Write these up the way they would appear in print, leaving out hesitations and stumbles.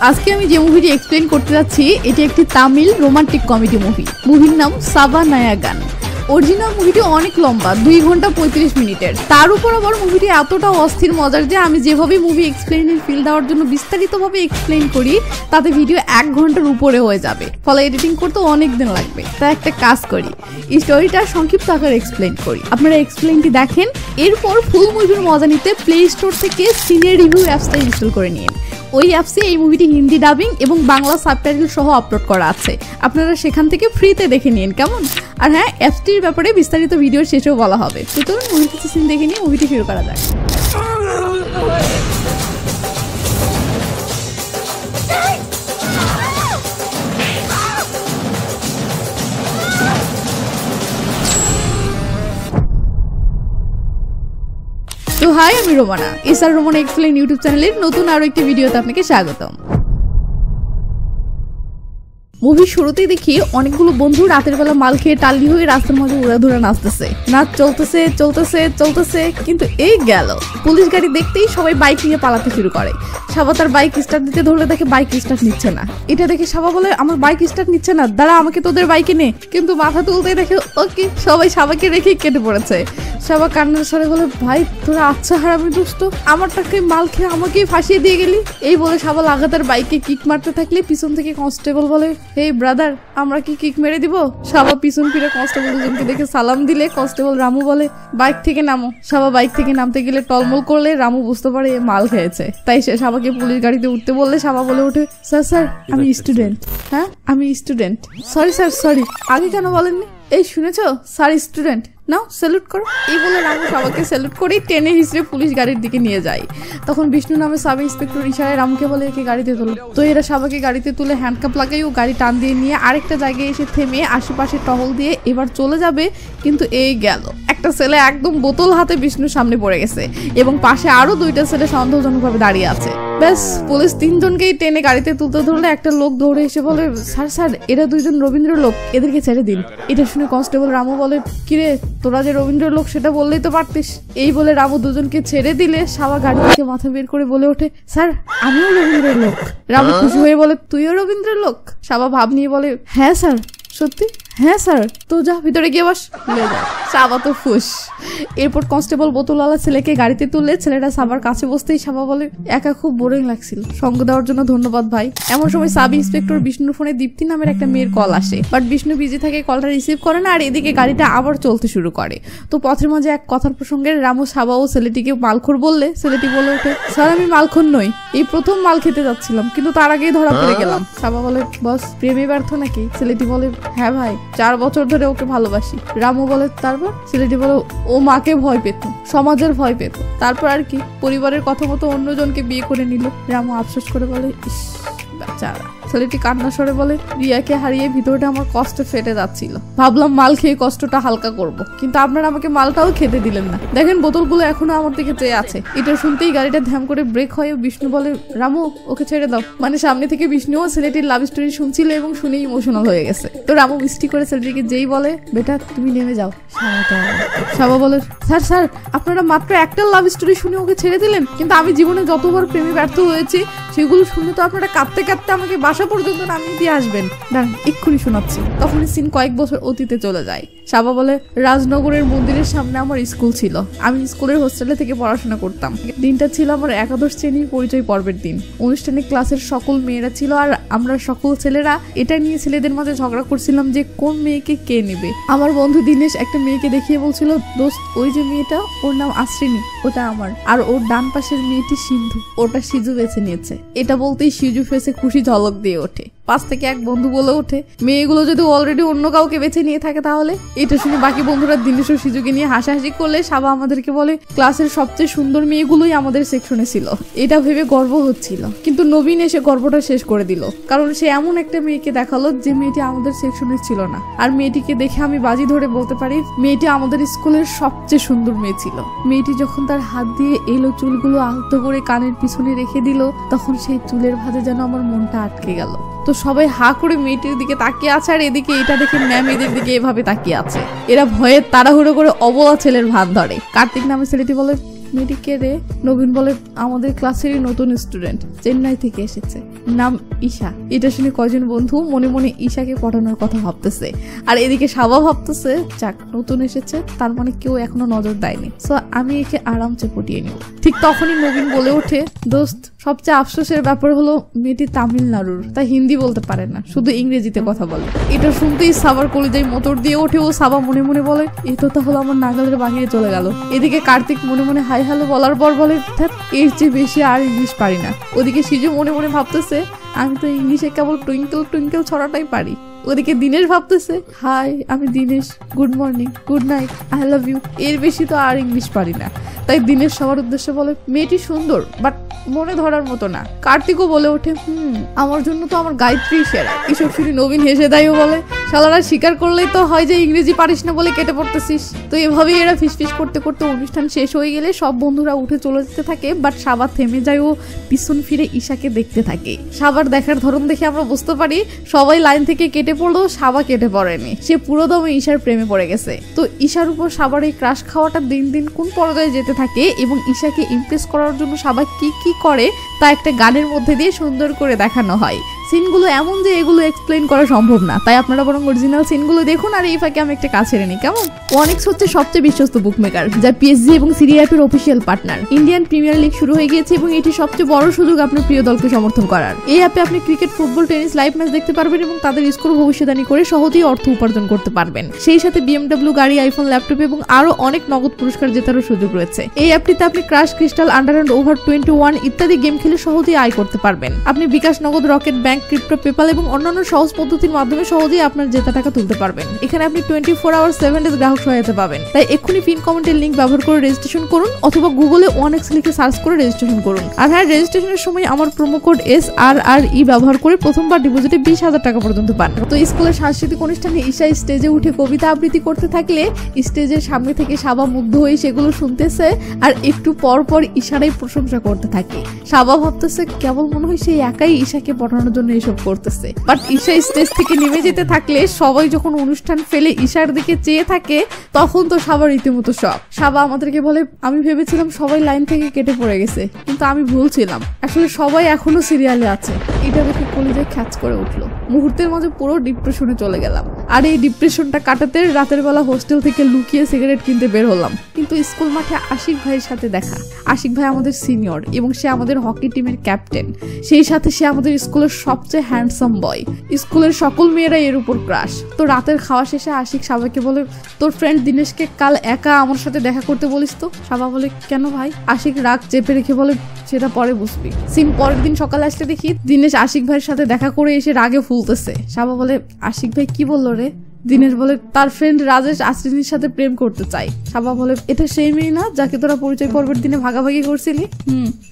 আজকে আমি যে মুভিটি এক্সপ্লেন করতে যাচ্ছি এটি একটি তামিল রোমান্টিক কমেডি মুভি। মুভির নাম সাবা নায়াগান। অরিজিনাল মুভিটি অনেক লম্বা, 2 ঘন্টা 35 মিনিটের। তার উপর আবার মুভিটি এতটা অস্থির মজার যে আমি যেভাবে মুভি এক্সপ্লেনের ফিল দেওয়ার জন্য বিস্তারিতভাবে এক্সপ্লেন করি তাতে ভিডিও 1 ঘন্টার উপরে হয়ে যাবে, ফলে এডিটিং করতে অনেক দিন লাগবে। তাই একটা কাজ করি, এই স্টোরিটা সংক্ষিপ্ত আকারে এক্সপ্লেন করি, আপনারা এক্সপ্লেনটি দেখেন। এরপর ফুল মুভির মজা নিতে প্লে স্টোর থেকে সিনে রিভিউ অ্যাপসটা ইনস্টল করে নিন। ওই অ্যাপসে এই মুভিটি হিন্দি ডাবিং এবং বাংলা সাবটাইটেল সহ আপলোড করা আছে, আপনারা সেখান থেকে ফ্রিতে দেখে নিন, কেমন? আর হ্যাঁ, অ্যাপসটির ব্যাপারে বিস্তারিত ভিডিওর শেষেও বলা হবে। সুতরাং মুভির কিছু সিন দেখে নিয়ে মুভিটি শুরু করা যাক। তো হাই, আমি Romana, SR Romana explain YouTube চ্যানেলের নতুন আরো একটি ভিডিওতে আপনাকে স্বাগতম। মুভির শুরুতেই দেখি অনেকগুলো বন্ধু রাতের বেলা মাল খেয়ে টাল্লি হয়ে রাস্তার মাঝে উড়াধুরা নাচতেছে। নাচ চলতেছে চলতেছে চলতেছে, কিন্তু এই গেল পুলিশ গাড়ি দেখতেই সবাই বাইক নিয়ে পালাতে শুরু করে। সাবা তার বাইক স্টার্ট দিতে ধরলে দেখে বাইক স্টার্ট নিচ্ছে না। এটা দেখে সাবা বলে, আমার বাইক স্টার্ট নিচ্ছে না, দাঁড়া আমাকে তোদের বাইকে নে। কিন্তু মাথা তুলতেই দেখে ওকে সবাই সাবাকে রেখেই কেটে পড়েছে। সাবা কান্নার স্বরে বলে, ভাই তোরা আচ্ছা হারামি দুষ্ট, আমার টাকায় মাল খেয়ে আমাকেই ফাঁসিয়ে দিয়ে গেলি। এই বলে সাবা লাগাতার বাইকে কিক মারতে থাকলে পিছন থেকে কনস্টেবল বলে, হে ব্রাদার, আমরা কি কিক মেরে দিব? সাবা পিছন ফিরে কনস্টেবল দুজনকে দেখে সালাম দিলে কনস্টেবল রামু বলে, বাইক থেকে নামো। সাবা বাইক থেকে নামতে গেলে টলমল করলে রামু বুঝতে পারে মাল খেয়েছে, তাই সে সাবাকে পুলিশ গাড়িতে উঠতে বললে সাবা বলে ওঠে, স্যার স্যার আমি স্টুডেন্ট। হ্যাঁ আমি স্টুডেন্ট। সরি স্যার সরি, আগে কেন বলেননি? এই শুনেছ, স্যার স্টুডেন্ট, নাও স্যালুট করো। এই বলে রামু সাবাকে স্যালুট করেই টেনে হিসেবে পুলিশ গাড়ির দিকে নিয়ে যায়। তখন বিষ্ণু নামে সাব ইন্সপেক্টর ইশারায় রামুকে বলে একে গাড়িতে তোলো। তো এরা সাবাকে গাড়িতে তুলে হ্যান্ডকাপ লাগাই ও গাড়ি টান দিয়ে নিয়ে আরেকটা জায়গায় এসে থেমে আশেপাশে টহল দিয়ে এবার চলে যাবে। কিন্তু এই গেল, একটা ছেলে একদম বোতল হাতে বিষ্ণুর সামনে পড়ে গেছে এবং পাশে আরো 2টা ছেলে সন্দেহজনকভাবে দাঁড়িয়ে আছে। ব্যাস, পুলিশ 3জনকেই টেনে গাড়িতে তুলতে ধরলে একটা লোক দৌড়ে এসে বলে, স্যার স্যার এরা 2জন রবীন্দ্র লোক, এদেরকে ছেড়ে দিন। এটা শুনে কনস্টেবল রামু বলে, কিরে তোরা যে রবীন্দ্র লোক সেটা বললেই তো পারতিস। এই বলে রামু 2জনকে ছেড়ে দিলে সাবা গাড়ি থেকে মাথা বের করে বলে ওঠে, স্যার আমিও রবীন্দ্রের লোক। রামু খুশি হয়ে বলে, তুইও রবীন্দ্রের লোক? সাবা ভাব নিয়ে বলে, হ্যাঁ স্যার। সত্যি? হ্যাঁ স্যার। তো যা ভিতরে গিয়ে বস। সাবা তো ফুস। এরপর কনস্টেবল বোতলওয়ালা ছেলেকে গাড়িতে তুললে ছেলেটা সাবার কাছে বসতেই সাবা বলে, একা খুব বোরিং লাগছিল, সঙ্গ দেওয়ার জন্য ধন্যবাদ ভাই। এমন সময় সাব ইন্সপেক্টর বিষ্ণুর ফোনে দীপ্তি নামের একটা মেয়ের কল আসে, বাট বিষ্ণু বিজি থাকে, কলটা রিসিভ করে না। আর এদিকে গাড়িটা আবার চলতে শুরু করে। তো পথের মাঝে এক কথার প্রসঙ্গে রামু সাবা ও ছেলেটিকে মালখোর বললে ছেলেটি বলে ওঠে, স্যার আমি মালখোর নই, এই প্রথম মাল খেতে যাচ্ছিলাম, কিন্তু তার আগেই ধরা পড়ে গেলাম। সাবা বলে, বস প্রেমে ব্যর্থ নাকি? ছেলেটি বলে, হ্যাঁ ভাই, 4 বছর ধরে ওকে ভালোবাসি। রামু বলে, তারপর? ছেলেটি বলে, ও মাকে ভয় পেত, সমাজের ভয় পেত, তারপর আর কি পরিবারের কথা মতো অন্যজনকে বিয়ে করে নিল। রামু আফসোস করে বলে, ইস বেচারা। ছেলেটি কান্না স্বরে বলে, রিয়াকে হারিয়ে ভিতরটা আমার কষ্ট ফেটে যাচ্ছিল, ভাবলাম মাল খেয়ে কষ্টটা হালকা করব, কিন্তু আপনারা আমাকে মালটাও খেতে দিলেন না। দেখেন বোতলগুলো এখনো আমার দিকে চেয়ে আছে। এটা শুনতেই গাড়িটা ধ্যাম করে ব্রেক হয়। বিষ্ণু বলে, রামু ওকে ছেড়ে দাও। মানে সামনে থেকে বিষ্ণুও ছেলেটির লাভ স্টোরি শুনছিল এবং শুনেই ইমোশনাল হয়ে গেছে। তো রামু মিষ্টি করে ছেলেটিকে যেই বলে, বেটা তুমি নেমে যাও। সাবা বলে, স্যার স্যার আপনারা মাত্র একটা লাভ স্টোরি শুনে ওকে ছেড়ে দিলেন, কিন্তু আমি জীবনে যতবার প্রেমে ব্যর্থ হয়েছি সেগুলো শুনে তো আপনারা কাঁদতে কাঁদতে আমাকে বাসা পর্যন্ত নামিয়ে দিয়ে আসবেন। দাঁড়ান এক্ষুনি শোনাচ্ছি। তখন সিন কয়েক বছর অতীতে চলে যায়। সাবা বলে, রাজনগরের মন্দিরের সামনে আমার স্কুল ছিল, আমি স্কুলের হোস্টেলে থেকে পড়াশোনা করতাম। দিনটা ছিল আমার একাদশ শ্রেণীর পরিচয় পর্বের দিন। অনুষ্ঠানে ক্লাসের সকল মেয়েরা ছিল আর আমরা সকল ছেলেরা এটা নিয়ে ছেলেদের মাঝে ঝগড়া করছিলাম যে কোন মেয়েকে কে নেবে। আমার বন্ধু দিনেশ একটা মেয়েকে দেখিয়ে বলছিল, দোস্ত ওই যে মেয়েটা, ওর নাম আশ্রিনী, ওটা আমার। আর ওর ডান পাশের মেয়েটি সিন্ধু, ওটা সিজু বেছে নিয়েছে। এটা বলতেই সিজু ফেসে খুশি ঝলক দিয়ে ওঠে। পাশ থেকে এক বন্ধু বলে ওঠে, মেয়েগুলো যদি অলরেডি অন্য কাউকে বেছে নিয়ে থাকে তাহলে? এটা শুনে বাকি বন্ধুরা দিনেশ ও সিজুকে নিয়ে হাসাহাসি করলে সাবা আমাদেরকে বলে, ক্লাসের সবচেয়ে সুন্দর মেয়েগুলোই আমাদের সেকশনে ছিল। এটা ভেবে গর্ব হচ্ছিল, কিন্তু নবীন এসে গর্বটা শেষ করে দিল, কারণ সে এমন একটা মেয়েকে দেখালো যে মেয়েটি আমাদের সেকশনে ছিল না। আর মেয়েটিকে দেখে আমি বাজি ধরে বলতে পারি মেয়েটি আমাদের স্কুলের সবচেয়ে সুন্দর মেয়ে ছিল। মেয়েটি যখন তার হাত দিয়ে এলো চুলগুলো আলতো করে কানের পিছনে রেখে দিল, তখন সেই চুলের ভাঁজে যেন আমার মনটা আটকে গেল। তো সবাই হা করে মেয়েটির দিকে তাকিয়ে আছে, আর এদিকে এটা দেখে ম্যাম এদের দিকে এভাবে তাকিয়ে আছে। এরা ভয়ে তাড়াহুড়ো করে অবলা ছেলের ভান ধরে। কার্তিক নামে ছেলেটি বলে, মেয়েটি কে রে? নবীন বলে আমাদের ক্লাসেরই নতুন স্টুডেন্ট, চেন্নাই থেকে এসেছে, নাম ঈশা। এটা শুনে কয়জন বন্ধু মনে মনে ঈশাকে পটানোর কথা ভাবতেছে, আর এদিকে সাবা ভাবতেছে যাক নতুন এসেছে, তার মানে কেউ এখনো নজর দেয়নি, সো আমি একে আরামসে পটিয়ে নিব। ঠিক তখনই নবীন বলে ওঠে, দোস্ত সবচেয়ে আফসোসের ব্যাপার হলো মেয়েটি তামিলনাড়ুর, তাই হিন্দি বলতে পারে না, শুধু ইংরেজিতে কথা বলে। এটা শুনতেই সাবার কলিজায় মোটর দিয়ে ওঠে ও সাবা মনে মনে বলে এ তো তাহলে আমার নাগালের বাহিরে চলে গেল। এদিকে কার্তিক মনে মনে হাই হ্যালো বলার পর বলে এর চেয়ে বেশি আর ইংলিশ পারি না। ওদিকে সিজু মনে মনে ভাবতেছে আমি তো ইংলিশে কেবল টুইঙ্কেল টুইঙ্কেল ছড়াটাই পারি। ওদিকে দিনেশ ভাবতেছে হাই আমি Dinesh, good morning, good night, I love you, এর বেশি তো আর ইংলিশ পারি না। তাই দিনেশ সবার উদ্দেশ্যে বলে মেয়েটি সুন্দর বাট মনে ধরার মতো না। কার্তিকও বলে ওঠে আমার জন্য তো আমার গায়ত্রী সেরা। এসব শুনে নবীন হেসে দেয় ও বলে শালারা স্বীকার করলেই তো হয় যে ইংরেজি পারিস না বলে কেটে পড়তেছিস। তো এভাবেই এরা ফিসফিস করতে করতে অনুষ্ঠান শেষ হয়ে গেলে সব বন্ধুরা উঠে চলে যেতে থাকে, বাট সাবার থেমে যায় ও পিছন ফিরে ঈশাকে দেখতে থাকে। সাবার দেখার ধরন দেখে আমরা বুঝতে পারি সবাই লাইন থেকে কেটে পড়লেও সাবা কেটে পড়েনি, সে পুরোদমে ঈশার প্রেমে পড়ে গেছে। তো ঈশার উপর সাবার এই ক্রাশ খাওয়াটা দিন দিন কোন পর্যায়ে যেতে থাকে এবং ঈশাকে ইমপ্রেস করার জন্য সাবা কি কি করে তা একটা গানের মধ্যে দিয়ে সুন্দর করে দেখানো হয়। সিনগুলো এমন যে এগুলো এক্সপ্লেইন করা সম্ভব না, তাই আপনারা বরং অরিজিনাল সিনগুলো দেখুন। আর এই ফাঁকে আমি একটা কাজ ছেড়ে নিই কেমন। ওয়ানিক্স হচ্ছে সবচেয়ে বিশ্বস্ত বুকমেকার, যা পিএসজি এবং সিরি অ্যাপের official partner. Indian premier league শুরু হয়ে গিয়েছে এবং এটি সবচেয়ে বড় সুযোগ আপনার প্রিয় দলকে সমর্থন করার। এই অ্যাপে আপনি cricket, football, tennis live match দেখতে পারবেন এবং তাদের স্কোর ভবিষ্যদ্বাণী করে সহজেই অর্থ উপার্জন করতে পারবেন। সেই সাথে BMW গাড়ি, আইফোন, ল্যাপটপ এবং আরো অনেক নগদ পুরস্কার জেতারও সুযোগ রয়েছে। এই অ্যাপটিতে আপনি crash, crystal, under and over 21 ইত্যাদি গেম খেলে সহজেই আয় করতে পারবেন। আপনি বিকাশ, নগদ, রকেট, ব্যাংক, ক্রিপ্টো, পেপাল এবং অন্যান্য সহজ পদ্ধতির মাধ্যমে সহজেই আপনার জেতা টাকা তুলতে পারবেন। এখানে আপনি 24 আওয়ার 7 ডেজ গ্রাহক সহায়তা পাবেন। তাই এক্ষুনি পিন কমেন্টের লিংক ব্যবহার করে রেজিস্ট্রেশন করুন অথবা গুগলে ওয়ানএক্স লিখে সার্চ করে রেজিস্ট্রেশন করুন। আর হ্যাঁ, রেজিস্ট্রেশনের সময় আমার প্রোমো কোড SRRE ব্যবহার করে প্রথমবার ডিপোজিটে 20,000 টাকা পর্যন্ত পান। তো স্কুলের সাংস্কৃতিক অনুষ্ঠানে ঈশা স্টেজে উঠে কবিতা আবৃত্তি করতে থাকলে স্টেজের সামনে থেকে সাবা মুগ্ধ হয়ে সেগুলো শুনতেছে আর একটু পর পর ঈশারাই প্রশংসা করতে থাকে। সাবা ভাবতেছে কেবল মনে হয় সে একাই ঈশাকে পড়ানোর জন্য এসব করতেছে। বাট ঈশা স্টেজ থেকে নেমে যেতে থাকলে সবাই যখন অনুষ্ঠান ফেলে ঈশার দিকে চেয়ে থাকে তখন তো সাবার রীতিমতো শখ। সাবা আমাদেরকে বলে আমি ভেবেছিলাম সবাই লাইন থেকে কেটে পড়ে গেছে, কিন্তু আমি ভুল ছিলাম, আসলে সবাই এখনো সিরিয়ালে আছে। এটা দেখে কলিজায় খ্যাচ করে উঠলো। মুহূর্তের মাঝে পুরো ডিপ্রেশনে চলে গেলাম। আর এই ডিপ্রেশনটা কাটাতে রাতের বেলা হোস্টেল থেকে লুকিয়ে সিগারেট কিনতে বের হলাম। কিন্তু স্কুল মাঠে আশিক ভাইয়ের সাথে দেখা। আশিক ভাই আমাদের সিনিয়র এবং সে আমাদের হকি টিমের ক্যাপ্টেন। সেই সাথে সে আমাদের স্কুলের সবচেয়ে হ্যান্ডসাম বয়। স্কুলের সকল মেয়েরা এর উপর ক্রাশ। তো রাতের খাওয়া শেষে আশিক সাবাকে বলে তোর ফ্রেন্ড দিনেশকে কাল একা আমার সাথে দেখা করতে বলিস তো। সাবা বলে কেন ভাই? আশিক রাগ চেপে রেখে বলে সেটা পরে বুঝবি। সিন পরের দিন সকালে আসতে দেখি দিনেশ আশিক ভাইয়ের সাথে দেখা করে এসে রাগে ফুলতেছে। সাবা বলে আশিক ভাই কি বললো রে? দিনেশ বলে তার ফ্রেন্ড রাজেশ আশ্রিনীর সাথে প্রেম করতে চাই। সাবা বলে এটা সেই মেয়ে না যাকে তোরা পরিচয় পর্বের দিনে ভাগাভাগি করছিলি?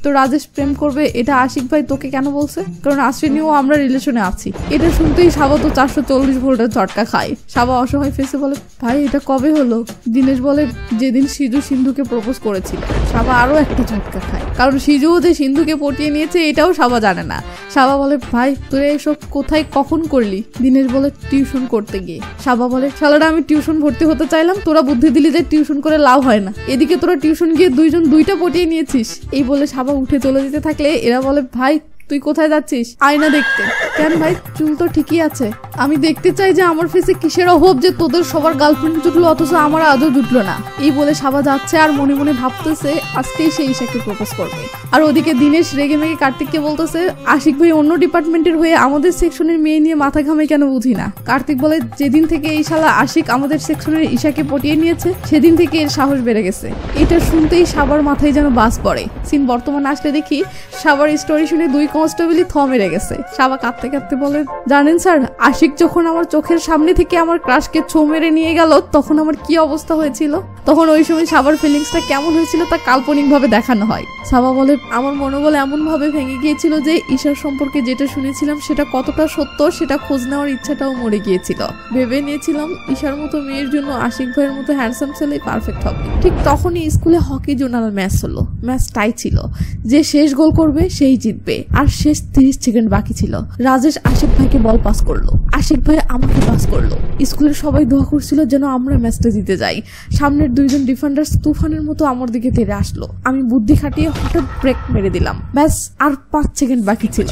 তো রাজেশ প্রেম করবে এটা আশিক ভাই তোকে কেন বলছে? কারণ আশ্রিনীও আমরা রিলেশনে আছি। এটা শুনতেই সাবা তো 440 ভোল্টের ঝটকা খায়। সাবা অসহায় ফেসে বলে ভাই এটা কবে হলো? দিনেশ বলে যেদিন সিজু সিন্ধুকে প্রপোজ করেছিল। সাবা আরো একটা ঝটকা খায়, কারণ সিজুও যে সিন্ধুকে পটিয়ে নিয়েছে এটাও সাবা জানে না। সাবা বলে ভাই তোরা এসব কোথায় কখন করলি? দিনেশ বলে টিউশন করতে গিয়ে। সাবা বলে শালারা আমি টিউশন ভর্তি হতে চাইলাম, তোরা বুদ্ধি দিলি যে টিউশন করে লাভ হয় না, এদিকে তোরা টিউশন গিয়ে দুইজন দুইটা পটিয়ে নিয়েছিস। এই বলে সাবা উঠে চলে যেতে থাকলে এরা বলে ভাই তুই কোথায় যাচ্ছিস? আয়না দেখতে। কেন ভাই? চুল তো ঠিকই আছে। আমি দেখতে চাই যে আমার ফেসে কিসের অভাব যে তোদের সবার গার্লফ্রেন্ড জুটলো অথচ আমার আদৌ জুটলো না। এই বলে সাবা যাচ্ছে আর মনে মনে ভাবতেছে আজকেই সে ঈশাকে প্রপোজ করবে। আর ওদিকে দিনেশ রেগে মেগে কার্তিককে বলতেছে আশিক ভাই অন্য ডিপার্টমেন্টের হয়ে আমাদের সেকশনের মেয়ে নিয়ে মাথা ঘামে কেন বুঝি না। কার্তিক বলে যেদিন থেকে এই শালা আশিক আমাদের সেকশনের ঈশাকে পটিয়ে নিয়েছে সেদিন থেকে এর সাহস বেড়ে গেছে। এটা শুনতেই সাবার মাথায় যেন বাস পড়ে। সিন বর্তমানে আসলে দেখি সাবার স্টোরি শুনে দুই কনস্টেবলই থ মেরে গেছে। সাবা কাঁদতে কাঁদতে বলে জানেন স্যার আশিক যখন আমার চোখের সামনে থেকে আমার ক্রাশকে ছো মেরে নিয়ে গেল তখন আমার কি অবস্থা হয়েছিল। তখন ওই সময় সাবার ফিলিংসটা কেমন হয়েছিল তা কাল্পনিক ভাবে দেখানো হয়। সাবা বলে আমার মনোবল এমন ভাবে ভেঙে গিয়েছিল যে ঈশার সম্পর্কে যেটা শুনেছিলাম সেটা কতটা সত্য সেটা খোঁজ নেওয়ার ইচ্ছাটাও মরে গিয়েছিল। ভেবে নিয়েছিলাম ঈশার মতো মেয়ের জন্য আশিক ভাইয়ের মতো হ্যান্ডসাম ছেলেই পারফেক্ট হবে। ঠিক তখনই স্কুলে হকি জোনাল ম্যাচ হলো। ম্যাচ টাই ছিল, যে শেষ গোল করবে সেই জিতবে। আর আর শেষ 30 সেকেন্ড বাকি ছিল। রাজেশ আশিক ভাইকে বল পাস করলো, আশিক ভাই আমাকে পাস করলো। স্কুলের সবাই দোয়া করছিল যেন আমরা ম্যাচটা জিতে যাই। সামনের দুইজন ডিফেন্ডার্স তুফানের মতো আমার দিকে তেড়ে আসলো। আমি বুদ্ধি খাটিয়ে হঠাৎ ব্রেক মেরে দিলাম। ব্যাস আর 5 সেকেন্ড বাকি ছিল।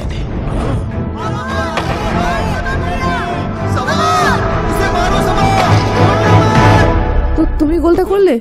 তো তুমি গোলটা করলে?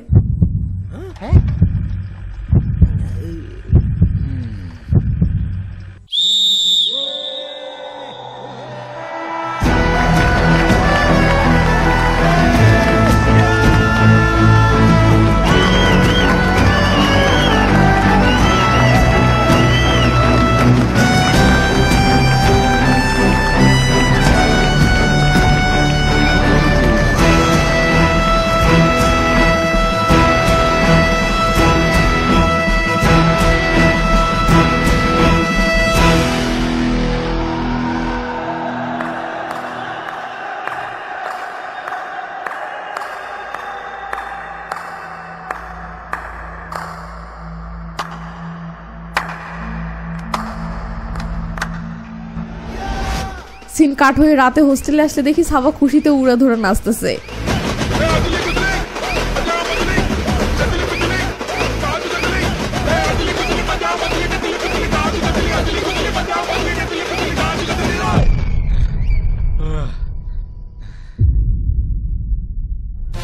সিন কাট হয়ে রাতে হোস্টেলে আসলে দেখি সাবা খুশিতে উড়া ধরে নাচতেছে।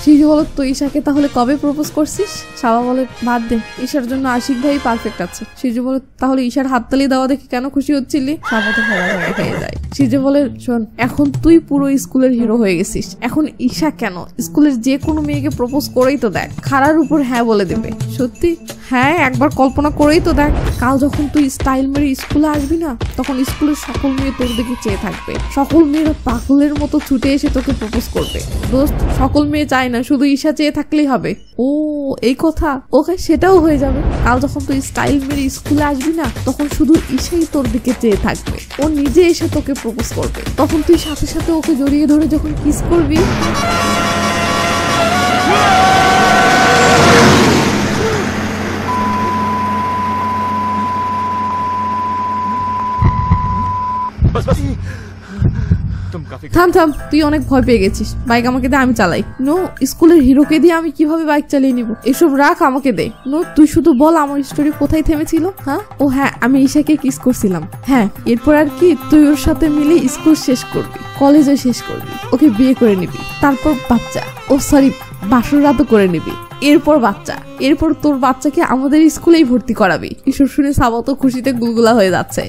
সিজু বলো তো ঈশাকে তাহলে কবে প্রপোজ করছিস? সাবা বলে বাদ দে, ঈশার জন্য আশিক ভাই পারফেক্ট আছে। সিজু বলে তাহলে ঈশার হাততালি দেওয়া দেখে কেন খুশি হচ্ছিলি? সাবা তো হয়ে যায়। সিজু বলে শোন, এখন তুই পুরো স্কুলের হিরো হয়ে গেছিস, এখন ঈশা কেন, স্কুলের যে কোনো মেয়েকে প্রপোজ করেই তো দেখ, খাড়ার উপর হ্যাঁ বলে দেবে। সত্যি? হ্যাঁ, একবার কল্পনা করেই তো দেখ, কাল যখন তুই স্টাইল মেরে স্কুলে আসবি না, তখন স্কুলের সকল মেয়ে তোর দিকে চেয়ে থাকবে, সকল মেয়েরা পাগলের মতো ছুটে এসে তোকে প্রপোজ করবে। দোস্ত, সকল মেয়ে চায় না, শুধু ঈশা চেয়ে থাকলেই হবে। ও এই কথা, ওকে সেটাও হয়ে যাবে। কাল যখন তুই স্টাইল মেরে স্কুলে আসবি না, তখন শুধু ঈশাই তোর দিকে চেয়ে থাকবে, ও নিজে এসে তোকে প্রপোজ করবে। তখন তুই সাথে সাথে ওকে জড়িয়ে ধরে যখন কিস করবি, থাম, তুই অনেক ভয় পেয়ে গেছিস। বাইক আমাকে দে, আমি চালাই। নো, স্কুলের হিরোকে দিয়ে আমি কিভাবে বাইক চালিয়ে নিব? এসব রাখ, আমাকে দে। নো, তুই শুধু বল আমার স্টোরি কোথায় থেমেছিল। হ্যাঁ, ও হ্যাঁ, আমি ঈশাকে কিস করছিলাম। হ্যাঁ, এরপর আর কি, তুই ওর সাথে মিলে স্কুল শেষ করবি, কলেজও শেষ করবি, ওকে বিয়ে করে নিবি, তারপর বাচ্চা, ও সরি বাসর রাতও করে নিবি, এরপর বাচ্চা, এরপর তোর বাচ্চাকে আমাদের স্কুলেই ভর্তি করাবি। এসব শুনে সাবা তো খুশিতে গুলগুলা হয়ে যাচ্ছে।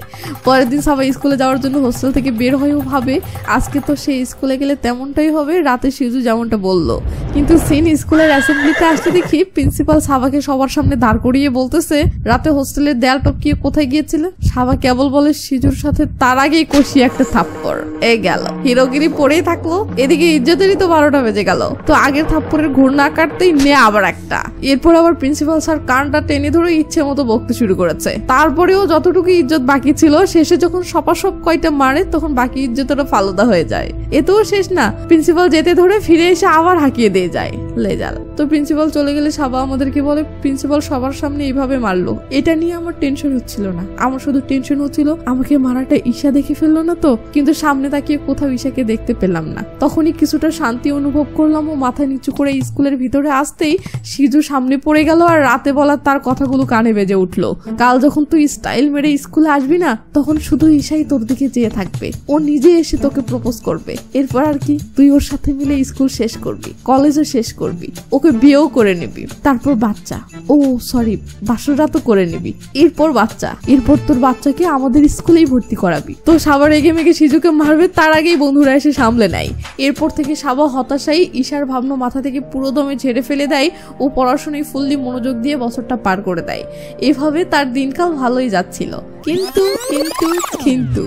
পরের দিন সাবা স্কুলে যাওয়ার জন্য হোস্টেল থেকে বের হয়েও ভাবে আজকে তো সে স্কুলে গেলে তেমনটাই হবে রাতে সিজু যেমনটা বললো। কিন্তু সিন স্কুলের অ্যাসেম্বলিতে আসতে দেখি প্রিন্সিপাল সাবাকে সবার সামনে দাঁড় করিয়ে বলতেছে, রাতে হোস্টেলের দেয়াল টপকিয়ে কোথায় গিয়েছিলে? সাবা কেবল বলে সিজুর সাথে, তার আগেই কষিয়ে একটা থাপ্পড়। এই গেল, হিরোগিরি পড়েই থাকলো, এদিকে ইজ্জতেরই তো 12টা বেজে গেল। তো আগের থাপ্পড়ের ঘুর না কাটতেই নে আবার একটা। এরপর আবার প্রিন্সিপাল স্যার কানটা টেনে ধরে ইচ্ছে মতো বকতে শুরু করেছে। তারপরেও যতটুকু ইজ্জত বাকি ছিল, শেষে যখন সপাসপ কয়টা মারে তখন বাকি ইজ্জতটা ফালুদা হয়ে যায়। এতেও শেষ না, প্রিন্সিপাল যেতে ধরে ফিরে এসে আবার হাঁকিয়ে দিয়ে যায়। লেজাল। তো প্রিন্সিপাল চলে গেলে সাবা আমাদেরকে বলে প্রিন্সিপাল সবার সামনে এইভাবে মারলো। এটা নিয়ে আমার টেনশন হচ্ছিল না, আমার শুধু টেনশন হচ্ছিল আমাকে মারাটা ঈশা দেখে ফেললো না তো। কিন্তু সামনে তাকিয়ে কোথাও ঈশাকে দেখতে পেলাম না। তখনই কিছুটা শান্তি অনুভব করলাম ও মাথা নিচু করে স্কুলের ভিতরে আসতেই সিজু সামনে পড়ে গেল আর রাতে বলা তার কথাগুলো কানে বেজে উঠলো। কাল যখন তুই স্টাইল মেরে স্কুলে আসবি না, তখন শুধু ঈশাই তোর দিকে চেয়ে থাকবে, ও নিজে এসে তোকে প্রপোজ করবে। এরপর আর কি, তুই ওর সাথে মিলে স্কুল শেষ করবি, কলেজও শেষ করবি, ওকে বিয়েও করে নিবি, তারপর বাচ্চা, ও সরি বাসর রাতও করে নিবি, এরপর বাচ্চা, এরপর তোর বাচ্চাকে আমাদের স্কুলেই ভর্তি করাবি। তো সাবা রেগে মেগে সিজুকে মারবে তার আগেই বন্ধুরা এসে সামলে নেয়। এরপর থেকে সাবা হতাশাই ঈশার ভাবনা মাথা থেকে পুরো দমে ঝেড়ে ফেলে দেয় ও পড়াশোনায় ফুললি মনোযোগ দিয়ে বছরটা পার করে দেয়। এভাবে তার দিনকাল ভালোই যাচ্ছিল। কিন্তু কিন্তু কিন্তু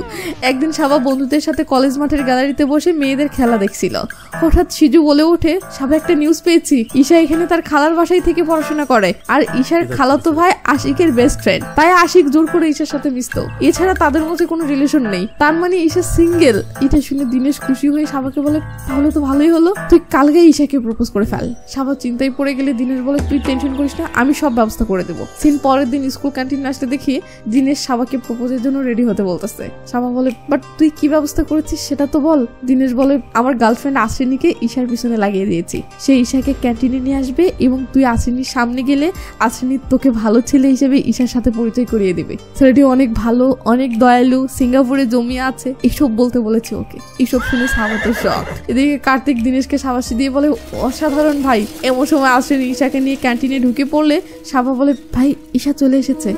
একদিন সাবা বন্ধুদের সাথে কলেজ মাঠের গ্যালারিতে বসে মেয়েদের খেলা দেখছিল। হঠাৎ সিজু বলে ওঠে, সাবা একটা নিউজ পেয়েছি, ঈশা এখানে তার খালার বাসায় থেকে পড়াশোনা করে, আর ঈশার খালাতো ভাই আশিকের বেস্ট ফ্রেন্ড, তাই আশিক জোর করে ঈশার সাথে মিশতো। এছাড়া তাদের মধ্যে কোনো রিলেশন নেই, তার মানে ঈশা সিঙ্গেল। এটা শুনে দিনেশ খুশি হয়ে সাবাকে বলে, তাহলে তো ভালোই হলো, তুই কালকে ঈশাকে প্রপোজ করে ফেল। সাবা চিন্তায় পড়ে গেলে গেলে দিনেশ বলে তুই টেনশন করিস না, আমি সব ব্যবস্থা করে দেবো। সিন পরের দিন স্কুল ক্যান্টিনে আসতে দেখি দিনেশ সাবাকে প্রপোজের জন্য রেডি হতে বলতেছে। সাবা বলে বাট তুই কি ব্যবস্থা করেছিস সেটা তো বল। দিনেশ বলে আমার গার্লফ্রেন্ড আশ্রিনীকে ঈশার পিছনে লাগিয়ে দিয়েছি, সে ঈশাকে ক্যান্টিনে নিয়ে আসবে এবং তুই আশ্রিনীর সামনে গেলে আশ্রিনী তোকে ভালো ছেলে হিসেবে ঈশার সাথে পরিচয় করিয়ে দিবে। ছেলেটি অনেক ভালো, অনেক দয়ালু, সিঙ্গাপুরে জমিয়ে আছে, এসব বলতে বলেছে ওকে। এসব শুনে সাবা তো শক। এদিকে কার্তিক দিনেশকে সাবাসী দিয়ে বলে অসাধারণ ভাই। এমন সময় আশ্রিনী ঈশাকে নিয়ে ক্যান্টিনে ঢুকে পড়লে সাবা বলে ভাই ঈশা চলে এসেছে।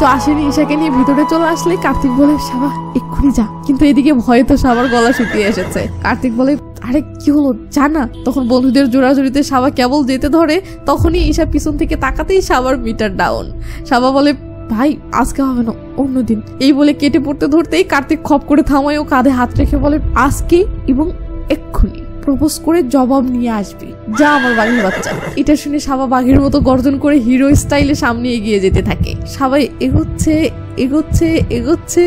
তো আশ্বিনী ঈশাকে নিয়ে ভিতরে চলে আসলে কার্তিক বলে সাবা এক্ষুনি যা, কিন্তু এদিকে ভয়ে তো সাবার গলা শুকিয়ে এসেছে। কার্তিক বলে আরে কি হলো জানা। তখন বন্ধুদের জোড়াজুড়িতে সাবা কেবল যেতে ধরে তখনই ঈশা পিছন থেকে তাকাতেই সাবার মিটার ডাউন। সাবা বলে ভাই আজকে হবে না, অন্যদিন। এই বলে কেটে পড়তে ধরতেই কার্তিক খপ করে থামায় ও কাঁধে হাত রেখে বলে আজকে এবং এক্ষুনি প্রপোজ করে জবাব নিয়ে আসবি, যা আমার বাঘের বাচ্চা। এটা শুনে সাবা বাঘের মতো গর্জন করে হিরো স্টাইলে সামনে এগিয়ে যেতে থাকে। সবাই এগোচ্ছে এগোচ্ছে এগোচ্ছে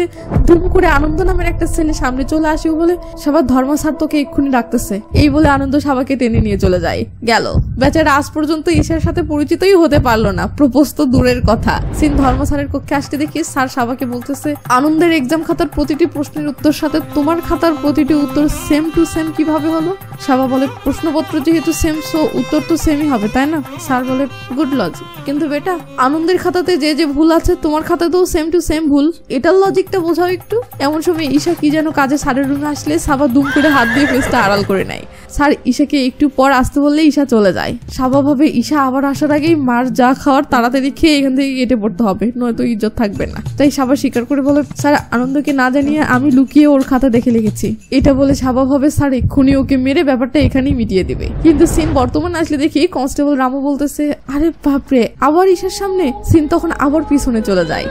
দুম করে আনন্দ নামের একটা ছেলে সামনে চলে আসে ও বলে সবার ধর্ম স্যার তোকে এক্ষুনি ডাকতেছে। এই বলে আনন্দ সাবাকে টেনে নিয়ে চলে যায়। গেল বেচারা আজ পর্যন্ত ঈশার সাথে পরিচিতই হতে পারলো না, প্রপোজ তো দূরের কথা। সিন ধর্ম স্যারের কক্ষে আসতে দেখি স্যার সাবাকে বলতেছে আনন্দের এক্সাম খাতার প্রতিটি প্রশ্নের উত্তর সাথে তোমার খাতার প্রতিটি উত্তর সেম টু সেম কিভাবে হলো। সাবা বলে প্রশ্নপত্র যেহেতু সেম সো উত্তর তো সেমই হবে তাই না। স্যার বলে গুড লজিক, কিন্তু বেটা আনন্দের খাতাতে যে যে ভুল আছে তোমার খাতাতেও সেম টু সেম ভুল, এটার লজিকটা বোঝাও একটু। এমন সময় ঈশা কি যেন কাজে স্যারের রুমে আসলে সাবা দুম করে হাত দিয়ে ফেসটা আড়াল করে নেয়। স্যার ঈশাকে একটু পর আসতে বললে ঈশা চলে যায়। স্বাভাবিকভাবে ঈশা আবার আসার আগেই মার যা খাওয়ার তাড়াতাড়ি খেয়ে এখান থেকে কেটে পড়তে হবে, নয়তো ইজ্জত থাকবে না। তাই সাবা স্বীকার করে বলে স্যার আনন্দকে না জানিয়ে আমি লুকিয়ে ওর খাতা দেখে লিখেছি। এটা বলে স্বাভাবিকভাবে স্যার এক্ষুনি ওকে মেরে ব্যাপারটা এখানেই মিটিয়ে দিবে। কিন্তু সিন বর্তমানে আসলে দেখি কনস্টেবল রামু বলতেছে আরে বাপরে আবার ঈশার সামনে। সিন তখন আবার পিছনে চলে যায়।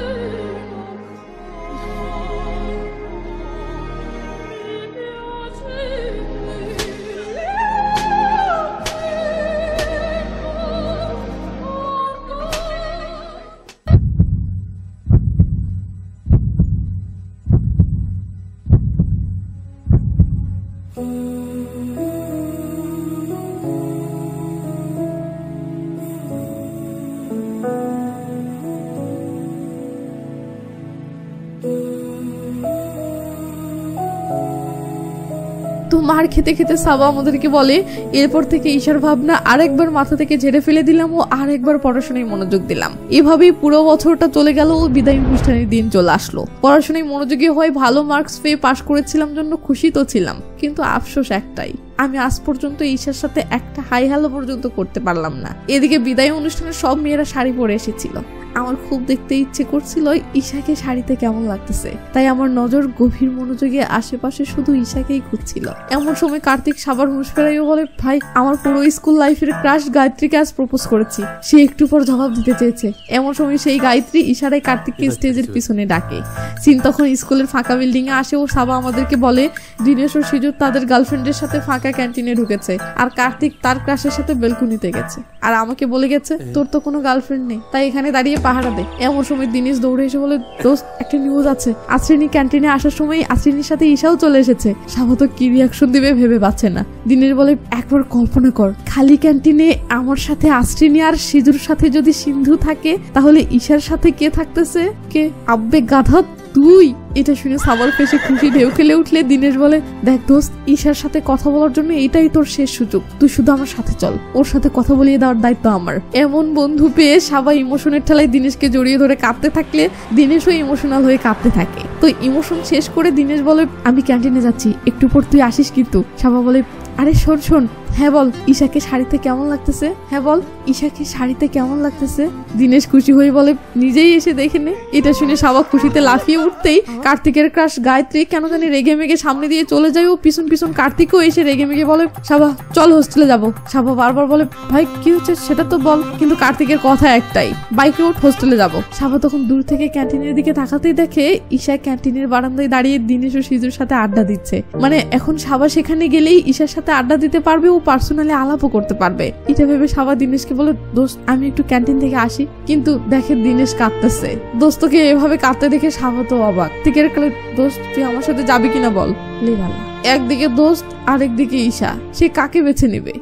তো মার খেতে খেতে সাবা আমাদেরকে বলে এরপর থেকে ঈশার ভাবনা আরেকবার মাথা থেকে ঝেড়ে ফেলে দিলাম ও আরেকবার পড়াশোনায় মনোযোগ দিলাম। এভাবেই পুরো বছরটা চলে গেল ও বিদায় অনুষ্ঠানের দিন চলে আসলো। পড়াশোনায় মনোযোগী হয়ে ভালো মার্কস পেয়ে পাশ করেছিলাম জন্য খুশি তো ছিলাম, কিন্তু আফসোস একটাই, আমি আজ পর্যন্ত ঈশার সাথে একটা হাই হ্যালো পর্যন্ত করতে পারলাম না। এদিকে বিদায় অনুষ্ঠানে সব মেয়েরা শাড়ি পরে এসেছিল। আমার খুব দেখতে ইচ্ছে করছিল ঈশাকে শাড়িতে কেমন লাগতেছে, তাই আমার নজর গভীর মনোযোগে আশেপাশে শুধু ঈশাকেই ঘুরছিল। এমন সময় কার্তিক সাবার হুঁশ ফেরাইও বলে ভাই আমার পুরো স্কুল লাইফের ক্রাশ গায়ত্রীকে আজ প্রপোজ করেছি, সে একটু পর জবাব দিতে চেয়েছে। এমন সময় সেই গায়ত্রী ইশারায় কার্তিককে স্টেজের পিছনে ডাকে। সিন তখন স্কুলের ফাঁকা বিল্ডিং এ আসে ও সাবা আমাদেরকে বলে দিনেশ ও সিজুর তাদের গার্লফ্রেন্ডের সাথে ফাঁকা ক্যান্টিনে ঢুকেছে আর কার্তিক তার ক্রাশের সাথে বেলকুনিতে গেছে, আর আমাকে বলে গেছে তোর তো কোনো গার্লফ্রেন্ড নেই, তাই এখানে দাঁড়িয়ে পাহারা দে। এমন সময় দিনেশ দৌড়ে এসে বলে দোস্ত একটা নিউজ আছে, আশ্রিনী ক্যান্টিনে আসার সময় আশ্রিনীর সাথে ঈশাও চলে এসেছে। সাবা তো কি রিয়াকশন দিবে ভেবে পাচ্ছে না। দিনেশ বলে একবার কল্পনা কর খালি ক্যান্টিনে আমার সাথে আশ্রিনী আর সিজুর সাথে যদি সিন্ধু থাকে তাহলে ঈশার সাথে কে থাকতেছে, কে আব্বে গাধা তুই। এটা শুনে সাবার ফেসে খুশি ঢেউ খেলে উঠলে দিনেশ বলে দেখ দোস্ত ঈশার সাথে কথা বলার জন্য এটাই তোর শেষ সুযোগ, তুই শুধু আমার সাথে চল, ওর সাথে কথা বলিয়ে দেওয়ার দায়িত্ব আমার। এমন বন্ধু পেয়ে সবাই ইমোশনের ঠেলায় দিনেশকে জড়িয়ে ধরে কাঁদতে থাকলে দিনেশও ইমোশনাল হয়ে কাঁদতে থাকে। তো ইমোশন শেষ করে দিনেশ বলে আমি ক্যান্টিনে যাচ্ছি, একটু পর তুই আসিস কিন্তু। সাবা বলে আরে শোন শোন, হ্যাঁ বল ঈশাকে শাড়িতে কেমন লাগতেছে, হ্যাঁ বল ঈশাকে শাড়িতে কেমন লাগতেছে। দিনেশ খুশি হয়ে বলে নিজেই এসে দেখে নে। এটা শুনে সাবা খুশিতে লাফিয়ে উঠতেই কার্তিকের ক্রাশ গায়ত্রী কেন জানি রেগে মেগে সামনে দিয়ে চলে যায় ও পিছন পিছন কার্তিকও এসে রেগে মেগে বলে সাবা চল হোস্টেলে যাবো। সাবা বারবার বলে ভাই কি হচ্ছে সেটা তো বল, কিন্তু কার্তিকের কথা একটাই বাইকে উঠ হোস্টেলে যাবো। সাবা তখন দূর থেকে ক্যান্টিনের দিকে তাকাতেই দেখে ঈশা ক্যান্টিনের বারান্দায় দাঁড়িয়ে দিনেশ ও সিজুর সাথে আড্ডা দিচ্ছে। মানে এখন সাবা সেখানে গেলেই ঈশার সাথে আড্ডা দিতে পারবে ও পার্সোনালি আলাপও করতে পারবে। এটা ভেবে সাবা দিনেশকে বলে, দোস্ত আমি একটু ক্যান্টিন থেকে আসি। কিন্তু দেখে দিনেশ কাঁদতেছে। দোস্তকে এভাবে কাঁদতে দেখে সাবা তো অবাক। ঠিক এরকালে, দোস্ত তুই আমার সাথে যাবি কিনা বল। লেভালা একদিকে দোস্ত আরেকদিকে ঈশা, সে কাকে বেছে নেবে?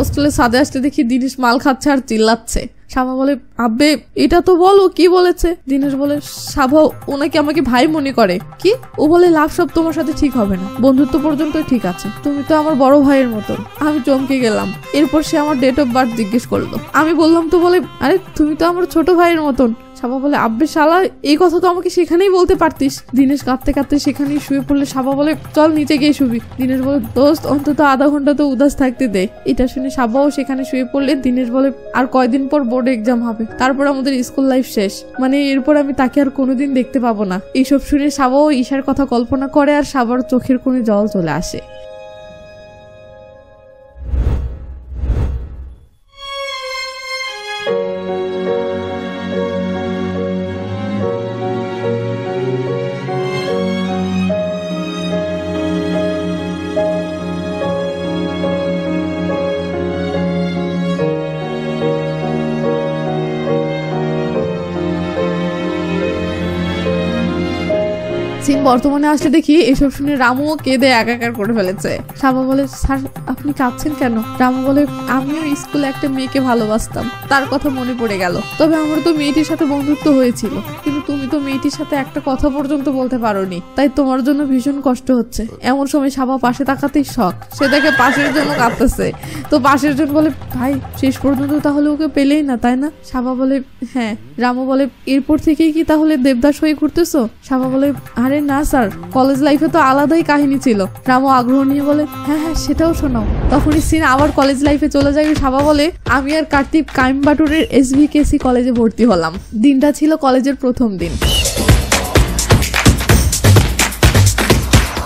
হোস্টেলে সাদে আসতে দেখি দিনেশ মাল খাচ্ছে আর চিল্লাচ্ছে। সাবা বলে, আব্বে এটা তো বলো কি বলেছে? দিনেশ বলে, সাবা ওনাকে আমাকে ভাই মনে করে। কি? ও বলে লাভ সব তোমার সাথে ঠিক হবে না, বন্ধুত্ব পর্যন্ত ঠিক আছে, তুমি তো আমার বড় ভাইয়ের মতো। আমি চমকে গেলাম। এরপর সে আমার ডেট অফ বার্থ জিজ্ঞেস করলো। আমি বললাম তো, বলে আরে তুমি তো আমার ছোট ভাইয়ের মতন। সাবা বলে, আব্বে শালা এই কথা তো আমাকে সেখানেই বলতে পারতিস। দিনেশ কাঁদতে কাঁদতে সেখানেই শুয়ে পড়লে। সাবা বলে, চল নিচে গিয়ে শুবি। দিনেশ বলে, দোস্ত অন্তত আধা ঘন্টা তো উদাস থাকতে দে। এটা শুনে সাবাও সেখানে শুয়ে পড়লে। দিনেশ বলে, আর কয়দিন পর বোর্ড এক্সাম হবে, তারপর আমাদের স্কুল লাইফ শেষ, মানে এরপর আমি তাকে আর কোনোদিন দেখতে পাবো না। এইসব শুনে সাবাও ঈশার কথা কল্পনা করে আর সাবার চোখের কোণে জল চলে আসে। বর্তমানে আসলে দেখি এসব শুনে রামুও কেঁদে একাকার করে ফেলেছে। সাবা বলে, স্যার আপনি কাঁদছেন কেন? রামু বলে, আমিও স্কুলে একটা মেয়েকে ভালোবাসতাম, তার কথা মনে পড়ে গেল। তবে আমার তো মেয়েটির সাথে বন্ধুত্ব হয়েছিল, কিন্তু তুমি তো মেয়েটির সাথে একটা কথা পর্যন্ত বলতে পারোনি, তাই তোমার জন্য ভীষণ কষ্ট হচ্ছে। এমন সময় সাবা পাশে তাকাতেই শখ, সে দেখে পাশের জন্য কাঁদতেছে। তো পাশের জন বলে, ভাই শেষ পর্যন্ত তাহলে ওকে পেলেই না, তাই না? সাবা বলে, হ্যাঁ। রামু বলে, এরপর থেকেই কি তাহলে দেবদাস হয়ে ঘুরতেছো? সাবা বলে, আরে না স্যার, কলেজ লাইফে তো আলাদাই কাহিনী ছিল। রামু আগ্রহ নিয়ে বলে, হ্যাঁ হ্যাঁ সেটাও শোনাও। তখনই সিন আবার কলেজ লাইফে চলে যায়। সাবা বলে, আমি আর কার্তিক কাইমবাটুরের SVKC কলেজে ভর্তি হলাম। দিনটা ছিল কলেজের প্রথম দিন।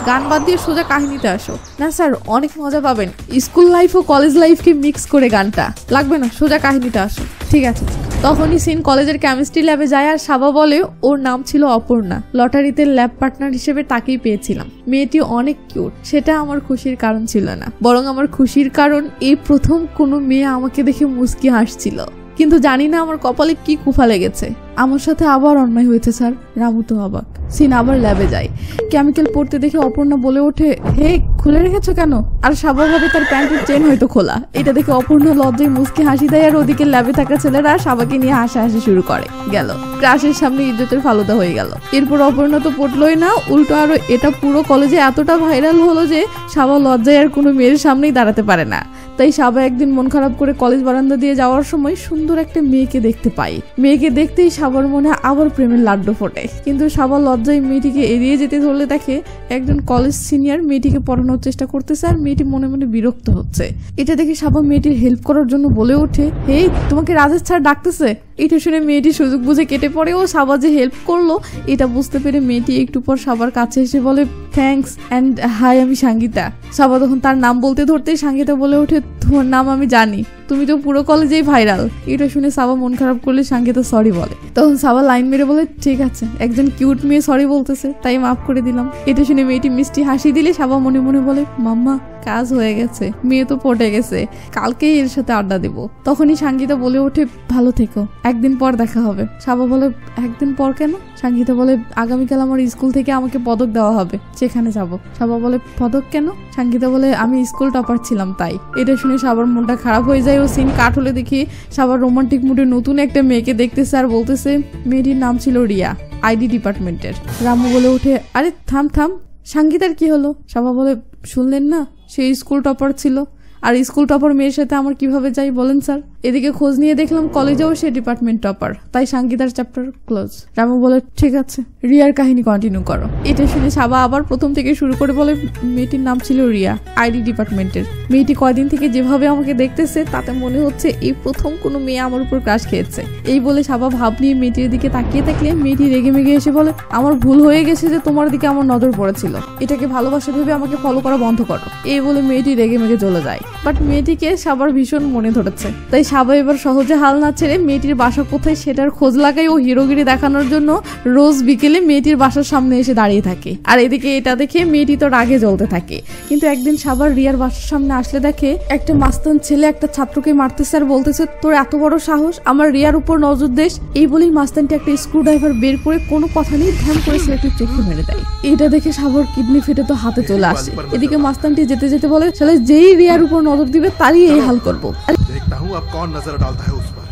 গান বাদ দিয়ে সোজা কাহিনীতে আসো। না স্যার অনেক মজা পাবেন, স্কুল লাইফ ও কলেজ লাইফকে মিক্স করে গানটা লাগবে না, সোজা কাহিনীতে আসো। ঠিক আছে। তখনই সিন কলেজের কেমিস্ট্রি ল্যাবে যায় আর সাবা বলে ওর নাম ছিল অপর্ণা, লটারিতে ল্যাব পার্টনার হিসেবে তাকেই পেয়েছিলাম। মেয়েটি অনেক কিউট, সেটা আমার খুশির কারণ ছিল না, বরং আমার খুশির কারণ এই প্রথম কোনো মেয়ে আমাকে দেখে মুচকি হাসছিল। কিন্তু জানি না আমার কপালে কি কুফা লেগেছে, আমার সাথে আবার অন্যায় হয়েছে স্যার। রামু তো অবাক। সিন আবার ল্যাবে যায়, কেমিক্যাল পড়তে দেখে অপর্ণা বলে ওঠে, হে খুলে রেখেছো কেন? আর স্বাভাবিকভাবে তার প্যান্টের চেন হয়তো খোলা। এটা দেখে অপর্ণা লজ্জায় মুচকি হাসি দেয়, আর ওদিকে ল্যাবে থাকা ছেলেরা সাবাকে নিয়ে হাসাহাসি শুরু করে। গেল ক্রাশের সামনে ইজ্জতের ফালুদা হয়ে গেল। এরপর অপর্ণা তো পটলোই না, উল্টো আরো এটা পুরো কলেজে এতটা ভাইরাল হলো যে সাবা লজ্জায় আর কোনো মেয়ের সামনেই দাঁড়াতে পারে না। তাই সাবা একদিন মন খারাপ করে কলেজ বারান্দা দিয়ে যাওয়ার সময় সুন্দর একটা মেয়েকে দেখতে পাই। মেয়েকে দেখতেই সাবার মনে আবার প্রেমের লাড্ডু ফোটে। কিন্তু সাবা লজ্জায় মেয়েটিকে এড়িয়ে যেতে ধরলে দেখে একজন কলেজ সিনিয়র মেয়েটিকে পড়ানোর চেষ্টা করতেছে, আর মেয়েটি মনে মনে বিরক্ত হচ্ছে। এটা দেখে সাবা মেয়েটির হেল্প করার জন্য বলে ওঠে, হে তোমাকে রাজেশ স্যার ডাকতেছে। এটা শুনে মেয়েটি সুযোগ বুঝে কেটে পড়ে ও সাবা যে হেল্প করলো এটা বুঝতে পেরে মেয়েটি একটু পর সাবার কাছে এসে বলে, থ্যাঙ্কস অ্যান্ড হাই, আমি সঙ্গীতা। সাবা তখন তার নাম বলতে ধরতেই সঙ্গীতা বলে ওঠে, তোমার নাম আমি জানি, তুমি তো পুরো কলেজেই ভাইরাল। এটা শুনে সাবা মন খারাপ করলে সঙ্গীতা সরি বলে। তখন সাবা লাইন মেরে বলে, ঠিক আছে, একজন কিউট মেয়ে সরি বলতেছে তাই মাফ করে দিলাম। এটা শুনে মেয়েটি মিষ্টি হাসি দিলে সাবা মনে মনে বলে, মাম্মা কাজ হয়ে গেছে, মেয়ে তো পটে গেছে, কালকেই এর সাথে আড্ডা দেবো। তখনই সঙ্গীতা বলে ওঠে, ভালো থেকো, একদিন পর দেখা হবে। সাবা বলে, একদিন পর কেন? সঙ্গীতা বলে, আগামীকাল আমার স্কুল থেকে আমাকে পদক দেওয়া হবে, সেখানে যাব। সাবা বলে, পদক কেন? সঙ্গীতা বলে, আমি স্কুল টপার ছিলাম তাই। এটা শুনে সাবার মনটা খারাপ হয়ে যায়। ও সিন কাট হলে দেখি সাবার রোমান্টিক মুডে নতুন একটা মেয়েকে দেখতেছে আর বলতেছে, মেয়েটির নাম ছিল রিয়া, আইডি ডিপার্টমেন্টের। রামু বলে ওঠে, আরে থাম থাম, সঙ্গীতার কি হলো? সাবা বলে, শুনলেন না, সে স্কুল টপার ছিল, আর স্কুল টপার মেয়ের সাথে আমার কিভাবে যাই বলেন স্যার? এদিকে খোঁজ নিয়ে দেখলাম কলেজেও সে ডিপার্টমেন্ট টপার, তাই সাঙ্গীতার চ্যাপ্টার ক্লোজ। রামু বলে ঠিক আছে, রিয়ার কাহিনী কন্টিনিউ করো। এটা শুনে সাবা আবার প্রথম থেকে শুরু করে বলে মেয়েটির নাম ছিল রিয়া, আইডি ডিপার্টমেন্টের। মেয়েটি কয়দিন থেকে যেভাবে আমাকে দেখতেছে তাতে মনে হচ্ছে এই প্রথম কোনো মেয়ে আমার উপর ক্রাশ খেয়েছে। এই বলে সাবা ভাব নিয়ে মেয়েটির দিকে তাকিয়ে থাকলে মেয়েটি রেগে মেগে এসে বলে আমার ভুল হয়ে গেছে যে তোমার দিকে আমার নজর পড়েছিল, এটাকে ভালোবাসা ভেবে আমাকে ফলো করা বন্ধ করো। এই বলে মেয়েটি রেগে মেগে চলে যায়। বাট মেয়েটিকে সাবার ভীষণ মনে ধরেছে, তাই সাবা এবার সহজে হাল না ছেড়ে মেয়েটির বাসা কোথায় সেটার খোঁজ লাগাই ও হিরোগিরি দেখানোর জন্য রোজ বিকেলে মেয়েটির বাসার সামনে এসে দাঁড়িয়ে থাকে। আর এদিকে এটা দেখে মেয়েটি তো রাগে জ্বলতে থাকে। কিন্তু একদিন সাবার রিয়ার বাসার সামনে আসলে দেখে একটা মাস্তান ছেলে একটা ছাত্রকে মারতেছে আর বলতেছে তোর এত বড় সাহস আমার রিয়ার উপর নজর দেশ। এই বলেই মাস্তানটি একটা স্ক্রু ড্রাইভার বের করে কোনো কথা নেই ধ্যান করে ছেলেটির চোখে মেরে দেয়। এটা দেখে সাবার কিডনি ফেটে তো হাতে চলে আসে। এদিকে মাস্তানটি যেতে যেতে বলে ছেলে যেই রিয়ার উপর নজর দিবে তারই এই হাল করবো। देखता हूं अब कौन नजर डालता है उस पर।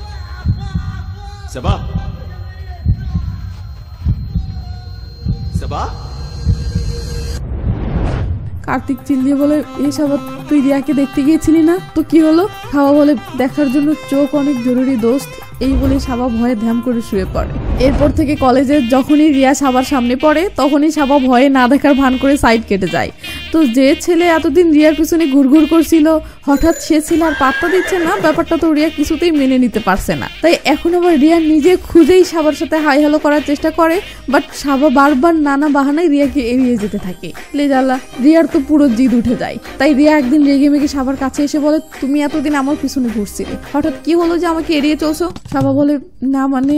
सबा सबा কার্তিক চিল্লিয়ে বলে এই সাবা তুই রিয়াকে দেখতে গিয়েছিলি না তো কি হলো? সাবা বলে দেখার জন্য চোখ অনেক জরুরি দোস্ত। এই বলে সাবা ভয়ে ধ্যান করে শুয়ে পড়ে। এরপর থেকে কলেজে যখনই রিয়া সাবার সামনে পড়ে তখনই সাবা ভয়ে না দেখার ভান করে সাইড কেটে যায়। তো যে ছেলে এতদিন রিয়ার পিছনে ঘুরঘুর করছিল হঠাৎ সে ছিল আর পাত্তা দিচ্ছে না, ব্যাপারটা তো রিয়া কিছুতেই মেনে নিতে পারছে না। তাই এখন আবার রিয়া নিজে খুঁজেই সাবার সাথে হাই হ্যালো করার চেষ্টা করে। বাট সাবা বারবার নানা বাহানায় রিয়াকে এড়িয়ে যেতে থাকে। লেজালা রিয়ার তো পুরো জিদ উঠে যায়। তাই রিয়া একদিন রেগে মেগে সাবার কাছে এসে বলে তুমি এতদিন আমার পিছনে ঘুরছিলে, হঠাৎ কি হলো যে আমাকে এড়িয়ে চলছো? সাবা বলে না মানে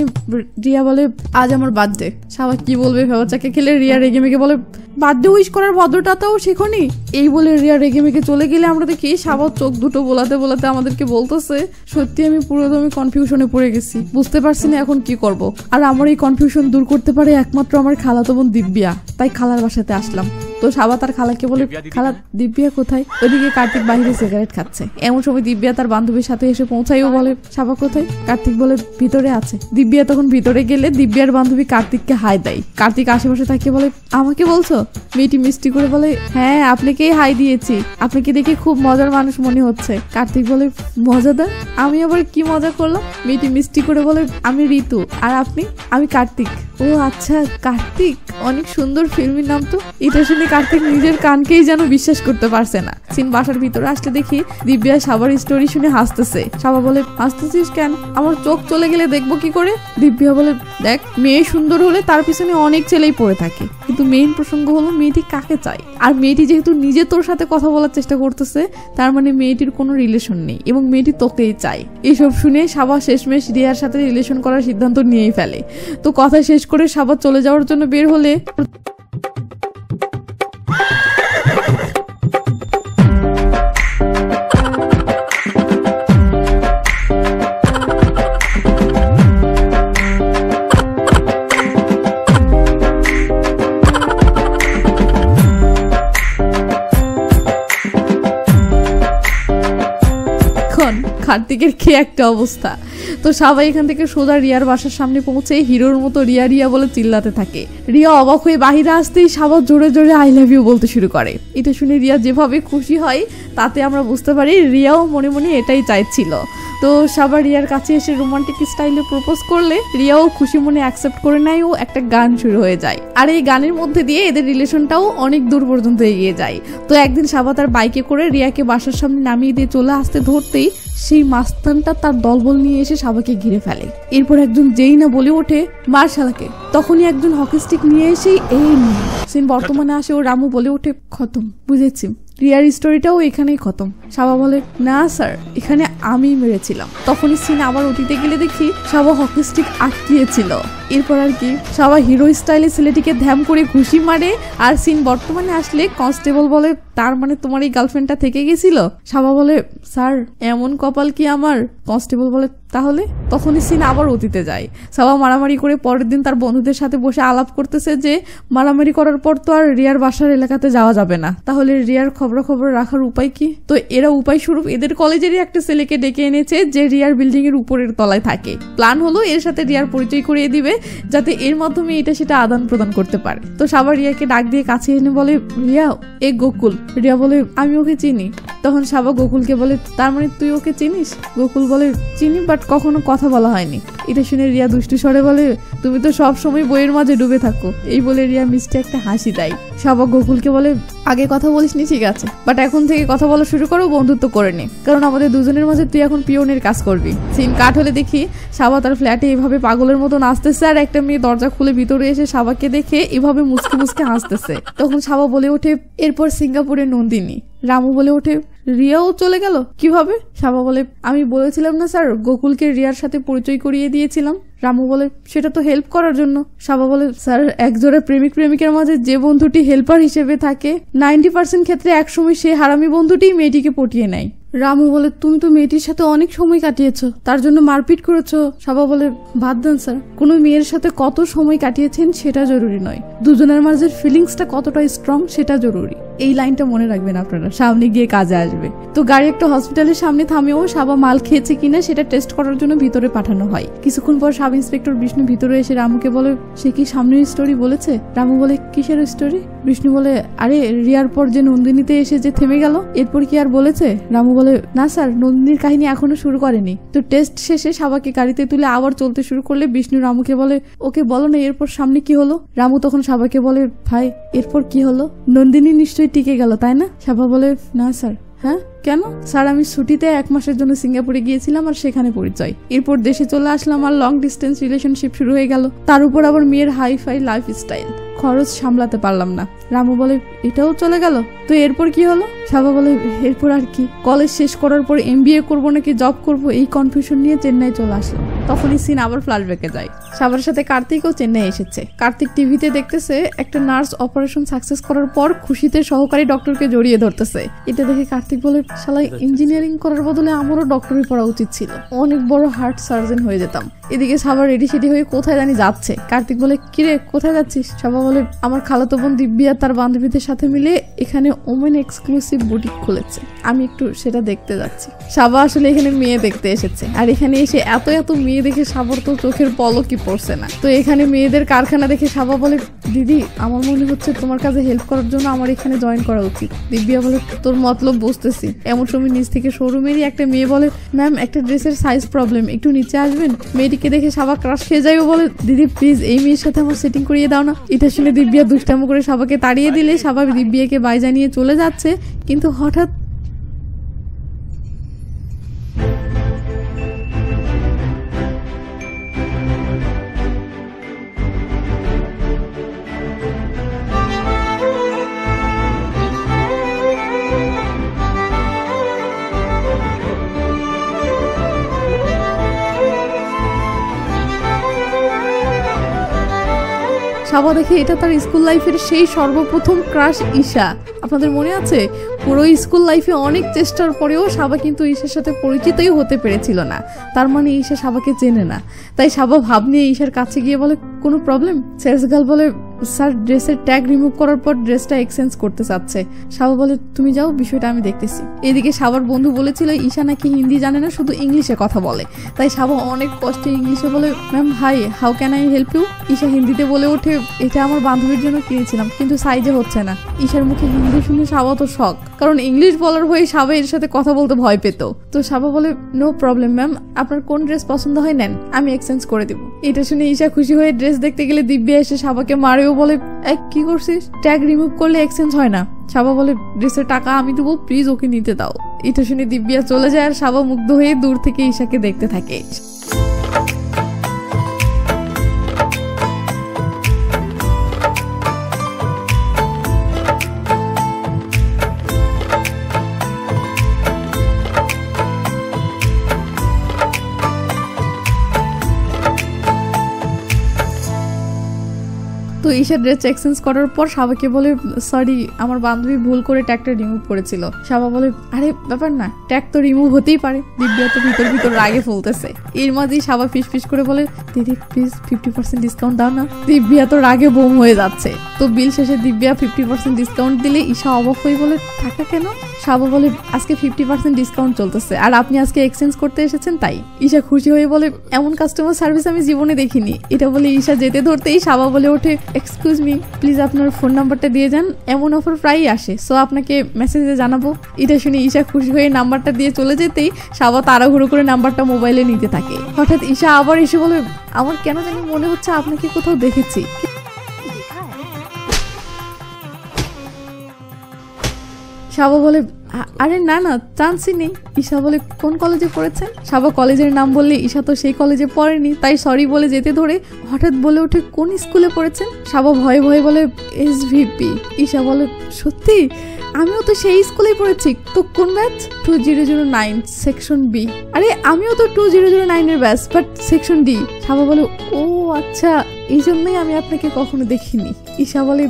রিয়া বলে আজ আমার বার্থডে। সাবা কি বলবে ভেবাচাকে খেলে রিয়া রেগে মেগে বলে বার্থডে উইশ করার ভদ্রতাটাও শেখনি। এই বলে রিয়া রেগে মেগে চলে গেলে আমরা দেখি সাবা চোখ দুটো বোলাতে বোলাতে আমাদেরকে বলতেছে সত্যি আমি পুরোদমে কনফিউশনে পড়ে গেছি, বুঝতে পারছি না এখন কি করব। আর আমার এই কনফিউশন দূর করতে পারে একমাত্র আমার খালাতো বোন দিব্যা, তাই খালার বাসাতে আসলাম। তো সাবা তার খালাকে বলে খালা দিব্যা কোথায়? ওদিকে কার্তিক বাইরে সিগারেট খাচ্ছে। এমন সময় দিব্যা তার বান্ধবীর সাথে এসে পৌঁছাইও বলে সাবা কোথায়? কার্তিক বলে ভিতরে আছে। দিব্যা তখন ভিতরে গেলে দিব্যার বান্ধবী কার্তিককে হাই দেয়। কার্তিক আশেপাশে তাকিয়ে বলে আমাকে বলছো? মেয়েটি মিষ্টি করে বলে হ্যাঁ আপনাকেই হাই দিয়েছি, আপনাকে দেখে খুব মজার মানুষ মনে হচ্ছে। কার্তিক বলে মজাদার? আমি আবার কি মজা করলাম? মেয়েটি মিষ্টি করে বলে আমি ঋতু। আর আপনি? আমি কার্তিক। ও আচ্ছা কার্তিক, অনেক সুন্দর ফিল্মি নাম তো। এটা শুনে কার্তিক নিজের কানকেই যেন বিশ্বাস করতে পারছে না। সিন বাসার ভিতরে আসলে দেখি দিব্যা সাবার স্টোরি শুনে হাসতেছে। সাবা বলে হাসতেছিস কেন? আমার চোখ চলে গেলে দেখবো কি করে? দিব্যা বলে দেখ মেয়ে সুন্দর হলে তার পিছনে অনেক ছেলেই পড়ে থাকে, কিন্তু মেইন প্রসঙ্গ হলো মেয়েটি কাকে চায়। আর মেয়েটি যেহেতু নিজে তোর সাথে কথা বলার চেষ্টা করতেছে তার মানে মেয়েটির কোনো রিলেশন নেই এবং মেয়েটি তোকেই চায়। এইসব শুনে সাবা শেষমেশ রিয়ার সাথে রিলেশন করার সিদ্ধান্ত নিয়েই ফেলে। তো কথা শেষ করে সাবা চলে যাওয়ার জন্য বের হলে কার্তিকের কি একটা অবস্থা। তো সবাই এখান থেকে সোজা রিয়ার বাসার সামনে পৌঁছে হিরোর মতো রিয়া রিয়া বলে চিল্লাতে থাকে। রিয়া অবাক হয়ে বাহিরে আসতেই সাবা জোরে জোরে আই লাভ ইউ বলতে শুরু করে। এটা শুনে রিয়া যেভাবে খুশি হয় তাতে আমরা বুঝতে পারি রিয়াও মনে মনে এটাই চাইছিল। তো সাবা রিয়ার কাছে এসে রোমান্টিক স্টাইলে প্রপোজ করলে রিয়াও খুশি মনে অ্যাকসেপ্ট করে নেয় ও একটা গান শুরু হয়ে যায়। আর এই গানের মধ্যে দিয়ে এদের রিলেশনটাও অনেক দূর পর্যন্ত এগিয়ে যায়। তো একদিন সাবা তার বাইকে করে রিয়াকে বাসার সামনে নামিয়ে দিয়ে চলে আসতে ধরতেই সেই মাস্তানটা তার দলবল নিয়ে এসে সাবাকে ঘিরে ফেলে। এরপর একজন যেই না বলে ওঠে মার শালাকে, তখনই একজন হকি স্টিক নিয়ে এসে এই নিয়ে সিন বর্তমানে আসে ও রামু বলে ওঠে খতম। বুঝেছি রিয়ার স্টোরিটাও এখানেই খতম। সাবা বলে না স্যার এখানে আমি মেরেছিলাম। তখনই সিন আবার অতীতে গেলে দেখি সাবা হকি স্টিক আটকিয়েছিল। এরপর আর কি সাবা হিরো স্টাইলে ছেলেটিকে ধ্যাম করে ঘুষি মারে। আর সিন বর্তমানে আসলে কনস্টেবল বলে তার মানে তোমার এই গার্লফ্রেন্ডটা থেকে গেছিল? সাবা বলে স্যার এমন কপাল কি আমার? কনস্টেবল বলে তাহলে? তখনই সিন আবার অতীতে যায়। সাবা মারামারি করে পরের দিন তার বন্ধুদের সাথে বসে আলাপ করতেছে যে মারামারি করার পর তো আর রিয়ার বাসার এলাকাতে যাওয়া যাবে না, তাহলে রিয়ার খবর রাখার উপায় কি? তো এরা উপায় স্বরূপ এদের কলেজেরই একটা ছেলেকে ডেকে এনেছে যে রিয়ার বিল্ডিং এর উপরের তলায় থাকে। প্ল্যান হলো এর সাথে রিয়ার পরিচয় করিয়ে দিবে যাতে এর মাধ্যমে এটা সেটা আদান প্রদান করতে পারে। তো সাবা রিয়াকে ডাক দিয়ে কাছে এনে বলে রিয়া এ গোকুল রিয়া বলে আমি ওকে চিনি। তখন সাবা গোকুলকে বলে তার মানে তুই ওকে চিনিস? গোকুল বলে চিনি, বাট কখনো কথা বলা হয়নি। এটা শুনে রিয়া দুষ্টু স্বরে বলে তুমি তো সব সময় বইয়ের মাঝে ডুবে থাকো। এই বলে রিয়া মিষ্টি একটা হাসি দেয়। সাবা গোকুলকে বলে আগে কথা বলিসনি ঠিক আছে, বাট এখন থেকে কথা বলা শুরু করো, বন্ধুত্ব করে নে, কারণ আমাদের দুজনের মাঝে তুই এখন পিওনের কাজ করবি। সিন কাট হলে দেখি সাবা তার ফ্ল্যাটে এভাবে পাগলের মতো নাচতেছে, আর একটা মেয়ে দরজা খুলে ভিতরে এসে সাবাকে দেখে এভাবে মুসকে মুসকে হাসতেছে। তখন সাবা বলে ওঠে এরপর সিঙ্গাপুরে নন্দিনী। রামু বলে ওঠে রিয়াও চলে গেল কিভাবে? সাবা বলে আমি বলেছিলাম না স্যার, গোকুলকে রিয়ার সাথে পরিচয় করিয়ে দিয়েছিলাম। রামু বলে সেটা তো হেল্প করার জন্য। সাবা বলে স্যার একজোড়া প্রেমিক প্রেমিকের মাঝে যে বন্ধুটি হেল্পার হিসেবে থাকে 90% ক্ষেত্রে একসময় সে হারামি বন্ধুটি মেয়েটিকে পটিয়ে নেয়। রামু বলে তুমি তো মেয়েটির সাথে অনেক সময় কাটিয়েছো, তার জন্য মারপিট করেছো। সাবা বলে বাদ দেন স্যার, কোনো মেয়ের সাথে কত সময় কাটিয়েছেন সেটা জরুরি নয়, দুজনের মাঝের ফিলিংসটা কতটা স্ট্রং সেটা জরুরি। এই লাইনটা মনে রাখবেন আপনারা, সামনে গিয়ে কাজে আসবে। তো গাড়ি একটা হসপিটালের সামনে থামেও সাবা মাল খেয়েছে কিনা সেটা টেস্ট করার জন্য ভিতরে পাঠানো হয়। কিছুক্ষণ পর সাব ইন্সপেক্টর বিষ্ণু ভিতরে এসে রামুকে বলে সে কি সামনের স্টোরি বলেছে? রামু বলে কিসের স্টোরি? বিষ্ণু বলে আরে রিয়ার পর যে নন্দিনীতে এসে যে থেমে গেল, এরপর কি আর বলেছে? রামু বলে না স্যার, নন্দিনীর কাহিনী এখনো শুরু করেনি। তো টেস্ট শেষে সাবাকে গাড়িতে তুলে আবার চলতে শুরু করলে বিষ্ণু রামুকে বলে ওকে বলো না এরপর সামনে কি হলো। রামু তখন সাবাকে বলে ভাই এরপর কি হলো? নন্দিনী নিশ্চয়ই টিকে গেল তাই না? সাবা বলে না স্যার। হ্যাঁ কেন? স্যার আমি ছুটিতে 1 মাসের জন্য সিঙ্গাপুরে গিয়েছিলাম আর সেখানে পরিচয়, এরপর দেশে চলে আসলাম আর লং ডিস্টেন্স রিলেশনশিপ শুরু হয়ে গেল, তার উপর আবার মেয়ের হাইফাই লাইফ স্টাইল, খরচ সামলাতে পারলাম না। রামু বলে এটাও চলে গেল, তো এরপর কি হলো? সাবা বলে এরপর আর কি, কলেজ শেষ করার পর MBA করবো নাকি জব করবো এই কনফিউশন নিয়ে চেন্নাই চলে আসলাম। তখনই সিন আবার ফ্ল্যাশব্যাকে যায়। সাবার সাথে কার্তিকও চেন্নাই এসেছে। কার্তিক টিভিতে দেখতেছে একটা নার্স অপারেশন সাকসেস করার পর খুশিতে সহকারী ডক্টরকে জড়িয়ে ধরতেছে। এটা দেখে কার্তিক বলে শালা ইঞ্জিনিয়ারিং করার বদলে আমারও ডক্টরি পড়া উচিত ছিল, অনেক বড় হার্ট সার্জন হয়ে যেতাম। এদিকে সাবার রেডি সেডি হয়ে কোথায় জানি যাচ্ছে। কার্তিক বলে কিরে কোথায় যাচ্ছিস? সাবা বলে আমার খালাতো বোন দিব্যা তার বান্ধবীদের সাথে মিলে এখানে ওমেন এক্সক্লুসিভ বুটিক খুলেছে, আমি একটু সেটা দেখতে যাচ্ছি। সাবা আসলে এখানে মেয়ে দেখতে এসেছে, আর এখানে এসে এত এত মেয়ে দেখে সাবার তো চোখের পলকই পড়ছে না। তো এখানে মেয়েদের কারখানা দেখে সাবা বলে দিদি আমার মনে হচ্ছে তোমার কাছে হেল্প করার জন্য আমার এখানে জয়েন করা উচিত। দিব্যা বলে তোর মতলব বুঝতেছি। এমন সময় নিচ থেকে শোরুমেরই একটা মেয়ে বলে ম্যাম একটা ড্রেসের সাইজ প্রবলেম, একটু নিচে আসবেন। মেয়েটিকে দেখে সাবা ক্রাশ খেয়ে যায় ও বলে দিদি প্লিজ এই মেয়ের সাথে আমার সেটিং করিয়ে দাও না। এটা শুনে দিব্যা দুষ্টামো করে সাবাকে তাড়িয়ে দিলে সাবা দিব্যাকে বাই জানিয়ে চলে যাচ্ছে, কিন্তু হঠাৎ সাবা দেখে এটা তার স্কুল লাইফের সেই সর্বপ্রথম ক্রাশ ঈশা। আপনাদের মনে আছে পুরো স্কুল লাইফে অনেক চেষ্টার পরেও সাবা কিন্তু ঈশার সাথে পরিচিতই হতে পেরেছিল না, তার মানে ঈশা সাবাকে চেনে না। তাই সাবা ভাব নিয়ে ঈশার কাছে গিয়ে বলে কোনো প্রবলেম? সেলস গার্ল বলে স্যার ড্রেসের ট্যাগ রিমুভ করার পর ড্রেসটা এক্সচেঞ্জ করতে চাচ্ছে। সাবা বলে তুমি যাও, বিষয়টা আমি দেখতেছি। এদিকে সাবার বন্ধু বলেছিল ঈশা নাকি হিন্দি জানে না, শুধু ইংলিশে কথা বলে। তাই সাবা অনেক কষ্টে ইংলিশে বলে ma'am hi how can I help you. Isha হিন্দিতে বলে ওঠে এটা আমার বান্ধবীর জন্য কিনেছিলাম কিন্তু সাইজে হচ্ছে না। ঈশার মুখে হিন্দি শুনে সাবা তো শক, কারণ ইংলিশ বলার হয়ে সাবা এর সাথে কথা বলতে ভয় পেত। তো সাবা বলে নো প্রবলেম ম্যাম, আপনার কোন ড্রেস পছন্দ হয় নেন, আমি এক্সচেঞ্জ করে দিব। এটা শুনে ঈশা খুশি হয়ে ড্রেস দেখতে গেলে দিব্যা এসে সাবাকে মারেও বলে কি করছিস, ট্যাগ রিমুভ করলে এক্সচেঞ্জ হয় না। সাবা বলে ড্রেসের টাকা আমি দেবো, প্লিজ ওকে নিতে দাও। এটা শুনে দিব্যা চলে যায় আর সাবা মুগ্ধ হয়ে দূর থেকে ঈশাকে দেখতে থাকে। তো ঈশা ড্রেস এক্সচেঞ্জ করার পর সাবাকে বলে সরি আমার বান্ধবী ভুল করে ট্যাগটা রিমুভ করেছিল। সাবা বলে আরে ব্যাপার না, ট্যাগ তো রিমুভ হতেই পারে। দিব্যা তো ভিতর ভিতর রাগে ফুলতেছে। এর মাঝেই সাবা ফিস ফিস করে বলে দিদি প্লিজ 50% ডিসকাউন্ট দাও না। দিব্যা তো রাগে বোম হয়ে যাচ্ছে। তো বিল শেষে দিব্যা 50% ডিসকাউন্ট দিলে ঈশা অবাক হয়ে বলে টাকা কেন? সাবা বলে আজকে 50% ডিসকাউন্ট চলতেছে আর আপনি আজকে এক্সচেঞ্জ করতে এসেছেন তাই। ঈশা খুশি হয়ে বলে এমন কাস্টমার সার্ভিস আমি জীবনে দেখিনি। এটা বলে ঈশা যেতে ধরতেই সাবা বলে ওঠে এক্সকিউজ মি, প্লিজ আপনার ফোন নাম্বারটা দিয়ে যান, এমন অফার প্রায়ই আসে, সো আপনাকে মেসেজে জানাবো। এটা শুনে ঈশা খুশি হয়ে নাম্বারটা দিয়ে চলে যেতেই সাবা তাড়াহুড়ো করে নাম্বারটা মোবাইলে নিতে থাকে। হঠাৎ ঈশা আবার এসে বলে, আমার কেন জানি মনে হচ্ছে আপনাকে কোথাও দেখেছি। সাবা বলে, আরে না না, চান্সই নেই। ঈশা বলে, কোন কলেজে পড়েছেন? সাবা কলেজের নাম বললে ঈশা তো সেই কলেজে পড়েনি, তাই সরি বলে যেতে ধরে হঠাৎ বলে ওঠে, কোন স্কুলে পড়েছেন? সাবা ভয়ে ভয়ে বলে, SVP। ঈশা বলে, সত্যি? আমিও তো সেই স্কুলেই পড়েছি। তো কোন ব্যাচ? 2009 section B. আরে আমিও তো 2009 এর ব্যাচ, বাট সেকশন ডি। সাবা বলে, ও আচ্ছা, এই জন্যই আমি আপনাকে কখনো দেখিনি। ঈশা বলে,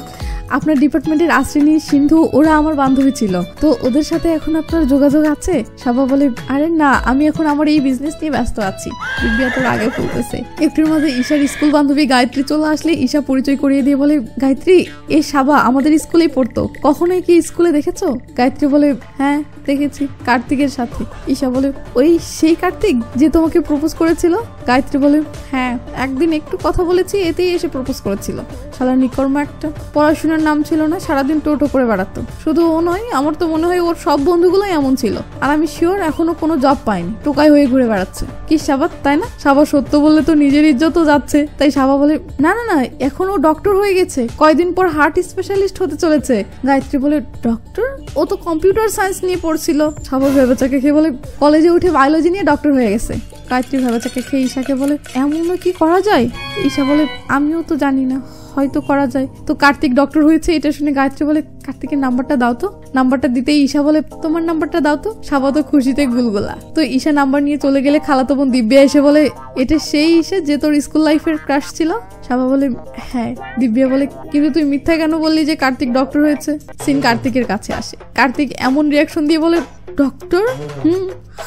আপনার ডিপার্টমেন্টের আশ্রিনী, সিন্ধু, ওরা আমার বান্ধবী ছিল, তো ওদের সাথে এখন আপনার যোগাযোগ আছে? সাবা বলে, আরে না, আমি এখন আমার এই বিজনেস নিয়ে ব্যস্ত আছি। দিব্যা তোর আগে বলতেছে। একটুর মাঝে ঈশার স্কুল বান্ধবী গায়ত্রী চলে আসলে ঈশা পরিচয় করিয়ে দিয়ে বলে, গায়ত্রী, এ সাবা আমাদের স্কুলেই পড়তো, কখনোই কি স্কুলে দেখেছো? গায়ত্রী বলে, হ্যাঁ দেখেছি, কার্তিকের সাথে। ঈশা বলে, ওই সেই কার্তিক যে তোমাকে প্রপোজ করেছিল? গায়ত্রী বলে, হ্যাঁ, একদিন একটু কথা বলেছি, এতেই এসে প্রপোজ করেছিল। শালা নিকর্মা একটা, পড়াশোনার নাম ছিল না, সারাদিন টোটো করে বেড়াতো। শুধু ও নয়, আমার তো মনে হয় ওর সব বন্ধুগুলোই এমন ছিল, আর আমি শিওর এখনো কোনো জব পাইনি, টোকাই হয়ে ঘুরে বেড়াচ্ছে। কি সাবা, তাই না? সাবা সত্য বললে তো নিজের ইজ্জতও যাচ্ছে, তাই সাবা বলে, না না না, এখন ও ডক্টর হয়ে গেছে, কয়দিন পর হার্ট স্পেশালিস্ট হতে চলেছে। গায়ত্রী বলে, ডক্টর? ও তো কম্পিউটার সায়েন্স নিয়ে পড়ছিল। সাবা ভেবেচাকে খেয়ে বলে, কলেজে উঠে বায়োলজি নিয়ে ডক্টর হয়ে গেছে। গায়ত্রী ভেবেচাকে খেয়ে ঈশাকে বলে, এমনও কি করা যায়? ঈশা বলে, আমিও তো জানি না, হয়তো করা যায়। তো কার্তিক ডক্টর হয়েছে এটা শুনে গায়ত্রী বলে, কার্তিকের নাম্বারটা দাও তো। নাম্বারটা দিতেই ঈশা বলে, তোমার নাম্বারটা দাও তো। সাবা তো খুশিতে গুলগুলা। তো ঈশা নাম্বার নিয়ে চলে গেলে খালাতো বোন দিব্যা এসে বলে, এটা সেই ঈশা যে তোর স্কুল লাইফের ক্রাশ ছিল? সাবা বলে, হ্যাঁ। দিব্যা বলে, কিন্তু তুই মিথ্যা কেন বললি যে কার্তিক ডক্টর হয়েছে? সিন কার্তিকের কাছে আসে। কার্তিক এমন রিয়াকশন দিয়ে বলে, ডক্টর?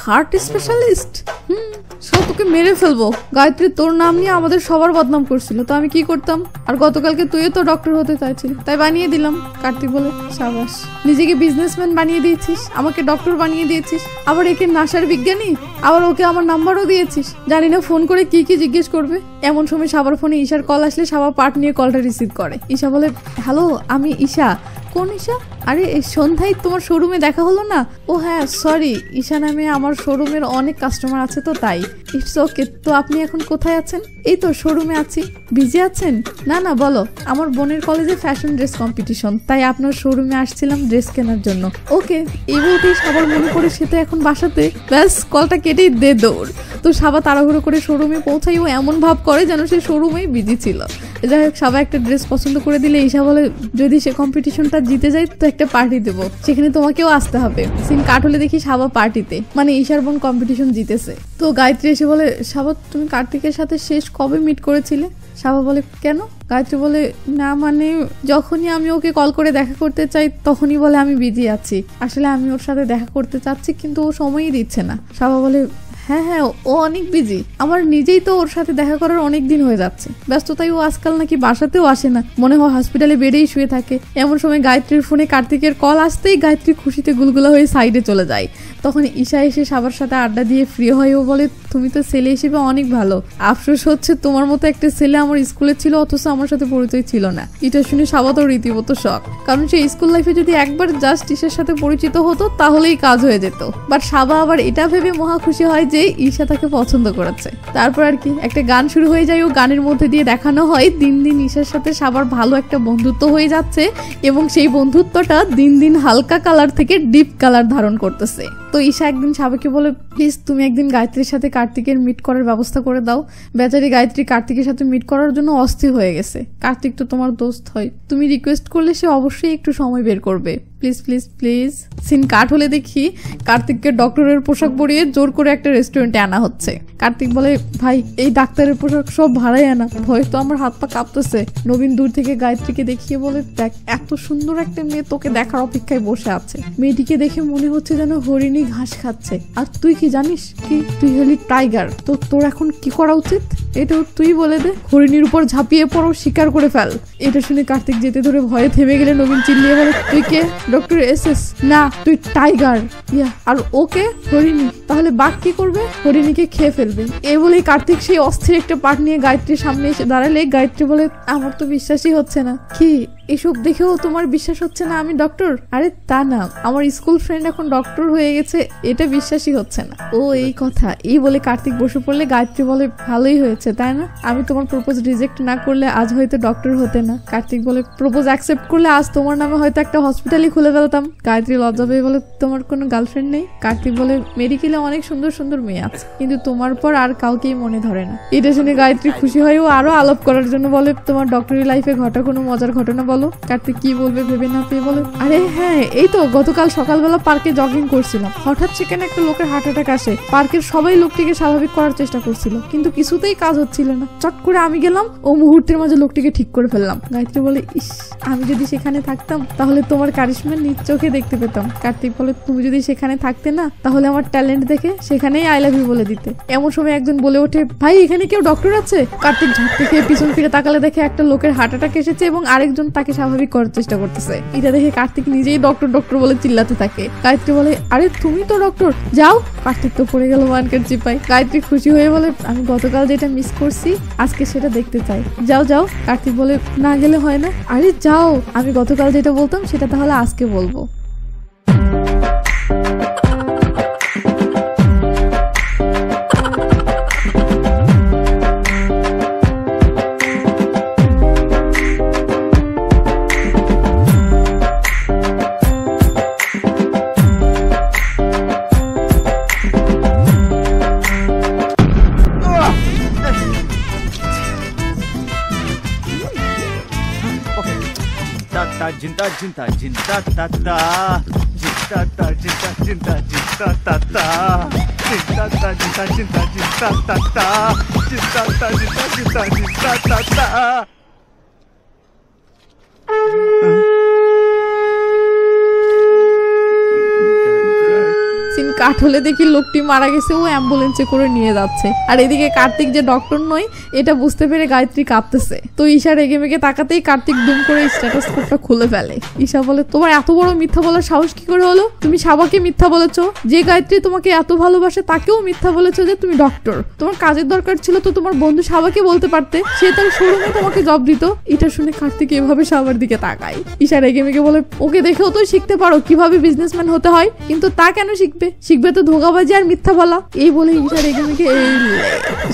Heart specialist? সব তোকে মেরে ফেলবো। গায়ত্রী, তোর নাম নিয়ে আমাদের সবার বদনাম করছিল, তো আমি কি করতাম? আর গতকালকে তুইও তো ডক্টর হতে চাইছিলি, তাই বানিয়ে দিলাম। কার্তিক বলে, সাবাস, নিজেকে বিজনেসম্যান বানিয়ে দিয়েছিস, আমাকে ডক্টর বানিয়ে দিয়েছিস, আবার একে নাসার বিজ্ঞানী, আবার ওকে আমার নাম্বারও দিয়েছিস। জানি না ফোন করে কি কি জিজ্ঞেস করবে। এমন সময় সাবার ফোনে ঈশার কল আসলে সাবা পার্ট নিয়ে কলটা রিসিভ করে। ঈশা বলে, হ্যালো, আমি ঈশা। কোন ঈশা? আরে এই সন্ধ্যায় তোমার শোরুমে দেখা হলো না? ও হ্যাঁ, সরি, ঈশা নামে আমার শোরুমের অনেক কাস্টমার আছে তো তাই। It's okay. তো আপনি এখন কোথায় আছেন? এই তো শোরুমে আছি। বিজি আছেন? না না, বলো। আমার বোনের কলেজে ফ্যাশন ড্রেস কম্পিটিশন, তাই আপনার শোরুমে আসছিলাম ড্রেস কেনার জন্য। ওকে। এই বলতেই সাবার মনে করে সে তো এখন বাসাতে। ব্যাস, কলটা কেটেই দে দৌড়। তো সাবা তাড়াহুড়ো করে শোরুমে পৌঁছাই ও এমন ভাব করে যেন সে শোরুমেই বিজি ছিল। যাই হোক, সাবা একটা ড্রেস পছন্দ করে দিলে ঈশা বলে, যদি সে কম্পিটিশনটা জিতে যায় তো একটা পার্টি দেবো, সেখানে তোমাকেও আসতে হবে। সিন কাট হলে দেখি সাবা পার্টিতে, মানে ঈশার বোন কম্পিটিশন জিতেছে। তো গায়ত্রী এসে বলে, সাবা, তুমি কার্তিকের সাথে শেষ কবে মিট করেছিলে? সাবা বলে, কেন? গায়ত্রী বলে, না মানে যখনই আমি ওকে কল করে দেখা করতে চাই তখনই বলে আমি বিজি আছি। আসলে আমি ওর সাথে দেখা করতে চাচ্ছি, কিন্তু ও সময়ই দিচ্ছে না। সাবা বলে, হ্যাঁ হ্যাঁ, ও অনেক বিজি, আমার নিজেই তো ওর সাথে দেখা করার অনেক দিন হয়ে যাচ্ছে। ব্যস্ততাই ও আজকাল নাকি বাসাতেও আসে না, মনে হয় হসপিটালে বেডেই শুয়ে থাকে। এমন সময় গায়ত্রীর ফোনে কার্তিকের কল আসতেই গায়ত্রী খুশিতে গুলগুলা হয়ে সাইডে চলে যায়। তখন ঈশা এসে সাবার সাথে আড্ডা দিয়ে ফ্রি হয়। ও বলে, তুমি তো ছেলে হিসেবে অনেক ভালো, আফসোস হচ্ছে তোমার মতো একটা ছেলে আমার স্কুলে ছিল অথচ আমার সাথে পরিচয় ছিল না। এটা শুনে সাবা তো রীতিমতো শখ, কারণ সে স্কুল লাইফে যদি একবার জাস্ট ঈশার সাথে পরিচিত হতো তাহলেই কাজ হয়ে যেত। বাট সাবা আবার এটা ভেবে মহা খুশি হয় যে ঈশা তাকে পছন্দ করেছে। তারপর আর কি, একটা গান শুরু হয়ে যায় ও গানের মধ্যে দিয়ে দেখানো হয় দিন দিন ঈশার সাথে সাবার ভালো একটা বন্ধুত্ব হয়ে যাচ্ছে, এবং সেই বন্ধুত্বটা দিন দিন হালকা কালার থেকে ডিপ কালার ধারণ করতেছে। তো ঈশা একদিন সাবাকে বলে, প্লিজ তুমি একদিন গায়ত্রীর সাথে কার্তিকের মিট করার ব্যবস্থা করে দাও। বেচারি গায়ত্রী কার্তিকের সাথে মিট করার জন্য অস্থির হয়ে গেছে। কার্তিক তো তোমার দোস্ত হয়, তুমি রিকোয়েস্ট করলে সে অবশ্যই একটু সময় বের করবে। Please please please. সিন কাট হলে দেখি কার্তিককে ডক্টরের পোশাক পরিয়ে জোর করে একটা রেস্টুরেন্টে আনা হচ্ছে। কার্তিক বলে, ভাই এই ডাক্তারের পোশাক সব ভাড়াই আনা, ভয় তো আমার হাত পা কাঁপতেছে। নবীন দূর থেকে গায়ত্রীকে দেখিয়ে বলে, দেখ এত সুন্দর একটা মেয়ে তোকে দেখার অপেক্ষায় বসে আছে। মেয়েটিকে দেখে মনে হচ্ছে যেন হরিণী ঘাস খাচ্ছে। আর তুই কি জানিস? কি তুই হলি টাইগার, তো তোর এখন কি করা উচিত এটাও তুই বলে দে। হরিণীর উপর ঝাঁপিয়ে পড়ো, শিকার করে ফেল। এটা শুনে কার্তিক যেতে ধরে ভয়ে থেমে গেলে নবীন চিল্লিয়ে বলে, তুই কে? Doctor SS. না, তুই টাইগার। ইয়া, আর ওকে হরিণী। তাহলে বাঘ কি করবে? হরিণীকে খেয়ে ফেলবে। এই বলেই কার্তিক সেই অস্থির একটা পার্ট নিয়ে গায়ত্রীর সামনে এসে দাঁড়ালে গায়ত্রী বলে, আমার তো বিশ্বাসই হচ্ছে না। কি এসব দেখেও তোমার বিশ্বাস হচ্ছে না আমি ডক্টর? আরে তা না, আমার স্কুল ফ্রেন্ড এখন ডক্টর হয়ে গেছে, এটা বিশ্বাসই হচ্ছে না। ও এই কথা। এই বলে কার্তিক বসে পড়লে গায়ত্রী বলে, ভালোই হয়েছে তাই না? আমি তোমার প্রপোজ রিজেক্ট না করলে আজ হয়তো ডক্টর হতে না। কার্তিক বলে, প্রপোজ অ্যাকসেপ্ট করলে আজ তোমার নামে হয়তো একটা হসপিটালই খুলে ফেলতাম। গায়ত্রী লজ্জা পেয়ে বলে, তোমার কোনো গার্লফ্রেন্ড নেই? কার্তিক বলে, মেডিকেলে অনেক সুন্দর সুন্দর মেয়ে আছে, কিন্তু তোমার পর আর কাউকেই মনে ধরে না। এটা শুনে গায়ত্রী খুশি হয় ও আরো আলাপ করার জন্য বলে, তোমার ডক্টরি লাইফে ঘটা কোনো মজার ঘটনা বলো। কার্তিক কি বলবে ভেবে না পেয়ে বলে, আরে হ্যাঁ, এই তো গতকাল সকালবেলা পার্কে জগিং করছিলাম, হঠাৎ সেখানে একটা লোকের হার্ট অ্যাটাক আসে। পার্কের সবাই লোকটিকে স্বাভাবিক করার চেষ্টা করছিল, কিন্তু কিছুতেই কাজ হচ্ছিল না। চট করে আমি গেলাম, ও মুহূর্তের মাঝে লোকটিকে ঠিক করে ফেললাম। গায়ত্রী বলে, ইস, আমি যদি সেখানে থাকতাম তাহলে তোমার কারিশমা নিজ চোখে দেখতে পেতাম। কার্তিক বলে, তুমি যদি সেখানে থাকতে না তাহলে আমার ট্যালেন্ট দেখে সেখানেই আই লাভ ইউ বলে দিতে। এমন সময় একজন বলে ওঠে, ভাই এখানে কেউ ডক্টর আছে? কার্তিক ঝটকে খেয়ে পিছন ফিরে তাকালে দেখে একটা লোকের হার্ট অ্যাটাক এসেছে এবং আরেকজন তাকে স্বাভাবিক করার চেষ্টা করতেছে। এটা দেখে কার্তিক নিজেই ডক্টর ডক্টর বলে চিল্লাতে থাকে। গায়ত্রী বলে, আরে তুমি তো ডক্টর, যাও। কার্তিক তো পড়ে গেল মানকের চিপায়। গায়ত্রী খুশি হয়ে বলে, আমি গতকাল যেটা মিস করছি আজকে সেটা দেখতে চাই। যাও যাও। কার্তিক বলে, না গেলে হয় না। আরে যাও, আমি গতকাল যেটা বলতাম সেটা তাহলে আজকে বলবো। Jinta jinta jinta ta ta jinta ta jinta jinta jinta ta ta jinta ta jinta jinta jinta ta ta jinta ta jinta jinta jinta ta ta কাঠ হলে দেখি লোকটি মারা গেছে, ও অ্যাম্বুলেন্সে করে নিয়ে যাচ্ছে। আর এদিকে কার্তিক যে ডক্টর নয় এটা বুঝতে পেরে গায়ত্রী কাঁপতেছে। তো ঈশা রেগে মেগে তাকাতেই কার্তিক দুম করে স্ট্যাটাসকোপটা খুলে ফেলে। ঈশা বলে, তোমার এত বড় মিথ্যা বলার সাহস কি করে হলো? তুমি সাবাকে মিথ্যা বলেছো, যে গায়ত্রী তোমাকে এত ভালোবাসে তাকেও মিথ্যা বলেছো যে তুমি ডক্টর। তোমার কাজের দরকার ছিল তো তোমার বন্ধু সাবাকে বলতে পারতে, সে তার শোরুমে তোমাকে জব দিত। এটা শুনে কার্তিক এভাবে সাবার দিকে তাকায়। ঈশা রেগে মেগে বলে, ওকে দেখেও তো শিখতে পারো কিভাবে বিজনেসম্যান হতে হয়, কিন্তু তা কেন শিখবে তো ধোঁকাবাজি আর মিথ্যা বলা। এই বলে ঈশা রেগে মেগে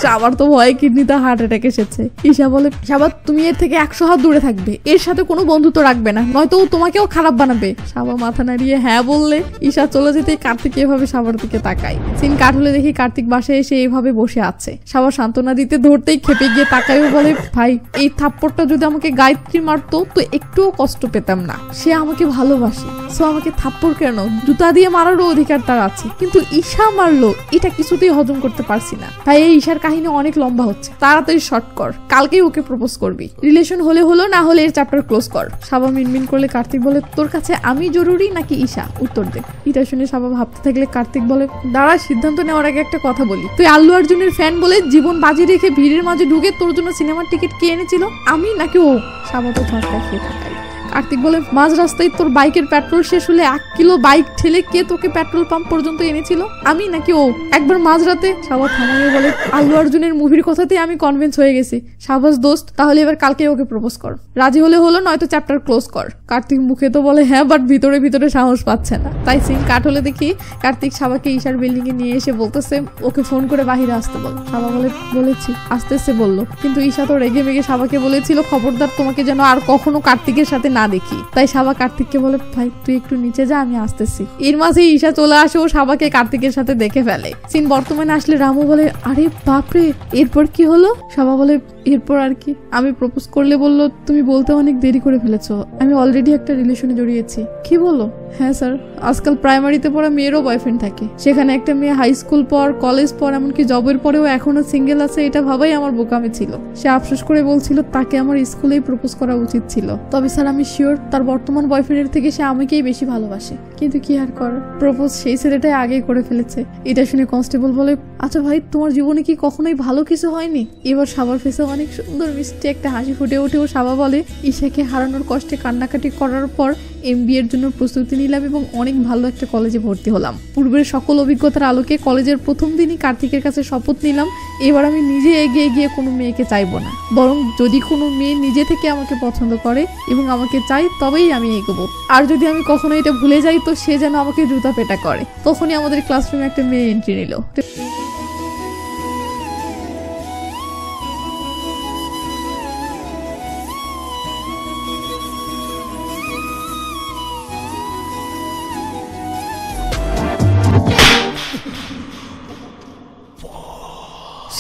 সাবার তো ভয়ে কিডনিতে হার্ট অ্যাটাক এসেছে। ঈশা বলে, সাবা তুমি এর থেকে 100 হাত দূরে থাকবে, এর সাথে কোনো বন্ধুত্ব রাখবে না, নয়তো ও তোমাকেও খারাপ বানাবে। সাবা মাথা নাড়িয়ে হ্যাঁ বললে ঈশা চলে যেতেই কার্তিক এভাবে সাবার দিকে তাকায়। সিন কাট হলে দেখি কার্তিক বাসায় এসে এইভাবে বসে আছে। সাবা সান্ত্বনা দিতে ধরতেই খেপে গিয়ে তাকায়ও বলে, ভাই এই থাপ্পড়টা যদি আমাকে গায়ত্রী মারতো তো একটুও কষ্ট পেতাম না, সে আমাকে ভালোবাসে, সো আমাকে থাপ্পড় কেন, জুতা দিয়ে মারারও অধিকার তার আছে, কিন্তু ঈশা মারলো এটা কিছুতেই হজম করতে পারছি না। ভাই এই ঈশার কাহিনী অনেক লম্বা হচ্ছে, তাড়াতাড়ি শর্ট কর, কালকেই ওকে প্রপোজ করবি, রিলেশন হলে হলো, না হলে এর চ্যাপ্টার ক্লোজ কর। সাবা মিনমিন করলে কার্তিক বলে, তোর কাছে আমি জরুরি নাকি ঈশা, উত্তর দে। এটা শুনে সাবা ভাবতে থাকলে কার্তিক বলে, দাঁড়া, সিদ্ধান্ত নেওয়ার আগে একটা কথা বলি, তুই আল্লু অর্জুনের ফ্যান বলে জীবন বাজি রেখে ভিড়ের মাঝে ঢুকে তোর জন্য সিনেমার টিকিট কে এনেছিল, আমি নাকি ও? সাবা তো ঝটকা খেয়ে থাকায়। কার্তিক বলে, মাঝ রাস্তায় তোর বাইকের পেট্রোল শেষ হলে 1 কিলো বাইক ঠেলে কে তোকে পেট্রোল পাম্প পর্যন্ত এনেছিল, আমি নাকি ও? একবার মাঝরাতে। সাবা থামাইয়ে বলে, আল্লু অর্জুনের মুভির কথাতেই আমি কনভিন্স হয়ে গেছি। সাবাস দোস্ত, তাহলে এবার কালকে ওকে প্রপোজ কর, রাজি হলে হলো, নয়তো চ্যাপ্টার ক্লোজ কর। কার্তিক মুখে তো বলে হ্যাঁ, বাট ভিতরে ভিতরে সাহস পাচ্ছে না। তাই সিন কাট হলে দেখি কার্তিক সাবাকে ঈশার বিল্ডিং এ নিয়ে এসে বলতেছে, ওকে ফোন করে বাহিরে আসতে বল। সাবা বলে, বলেছি, আসতেছে বললো, কিন্তু ঈশা তো রেগে মেগে সাবাকে বলেছিল খবরদার তোমাকে যেন আর কখনো কার্তিকের সাথে না দেখি। তাই সাবা কার্তিককে বলে, ভাই তুই একটু নিচে যা, আমি আসতেছি। এর মাঝে ঈশা চলে আসে ও সাবাকে কার্তিকের সাথে দেখে ফেলে। সিন বর্তমানে আসলে রামু বলে, আরে বাপরে, এরপর কি হলো? সাবা বলে, এরপর আর কি, আমি প্রপোজ করলে বললো তুমি বলতে অনেক দেরি করে ফেলেছো, আমি অলরেডি একটা রিলেশনে জড়িয়েছি। কি বলো? হ্যাঁ স্যার, আজকাল প্রাইমারিতে পড়া মেয়েরও বয়ফ্রেন্ড থাকে, সেখানে একটা মেয়ে হাই স্কুল পর, কলেজ পর, এমনকি জবের পরেও এখনো সিঙ্গেল আছে, এটা ভাবাই আমার বোকামি ছিল। সে আফসোস করে বলছিল তাকে আমার স্কুলেই প্রপোজ করা উচিত ছিল। তবে স্যার আমি শিওর তার বর্তমান বয়ফ্রেন্ডের থেকে সে আমাকেই বেশি ভালোবাসে, কিন্তু কি আর কর, প্রপোজ সেই ছেলেটাই আগেই করে ফেলেছে। এটা শুনে কনস্টেবল বলে, আচ্ছা ভাই, তোমার জীবনে কি কখনোই ভালো কিছু হয়নি? এবার সাবার ফেসে অনেক সুন্দর মিষ্টি একটা হাসি ফুটে ওঠে ও সাবা বলে, ঈশাকে হারানোর কষ্টে কান্নাকাটি করার পর MBA এর জন্য প্রস্তুতি নিলাম এবং অনেক ভালো একটা কলেজে ভর্তি হলাম। পূর্বের সকল অভিজ্ঞতার আলোকে কলেজের প্রথম দিনই কার্তিকের কাছে শপথ নিলাম, এবার আমি নিজে এগিয়ে গিয়ে কোনো মেয়েকে চাইবো না, বরং যদি কোনো মেয়ে নিজে থেকে আমাকে পছন্দ করে এবং আমাকে চাই তবেই আমি এগোবো। আর যদি আমি কখনো এটা ভুলে যাই তো সে যেন আমাকে জুতা পেটা করে। তখনই আমাদের ক্লাসরুমে একটা মেয়ে এন্ট্রি নিল।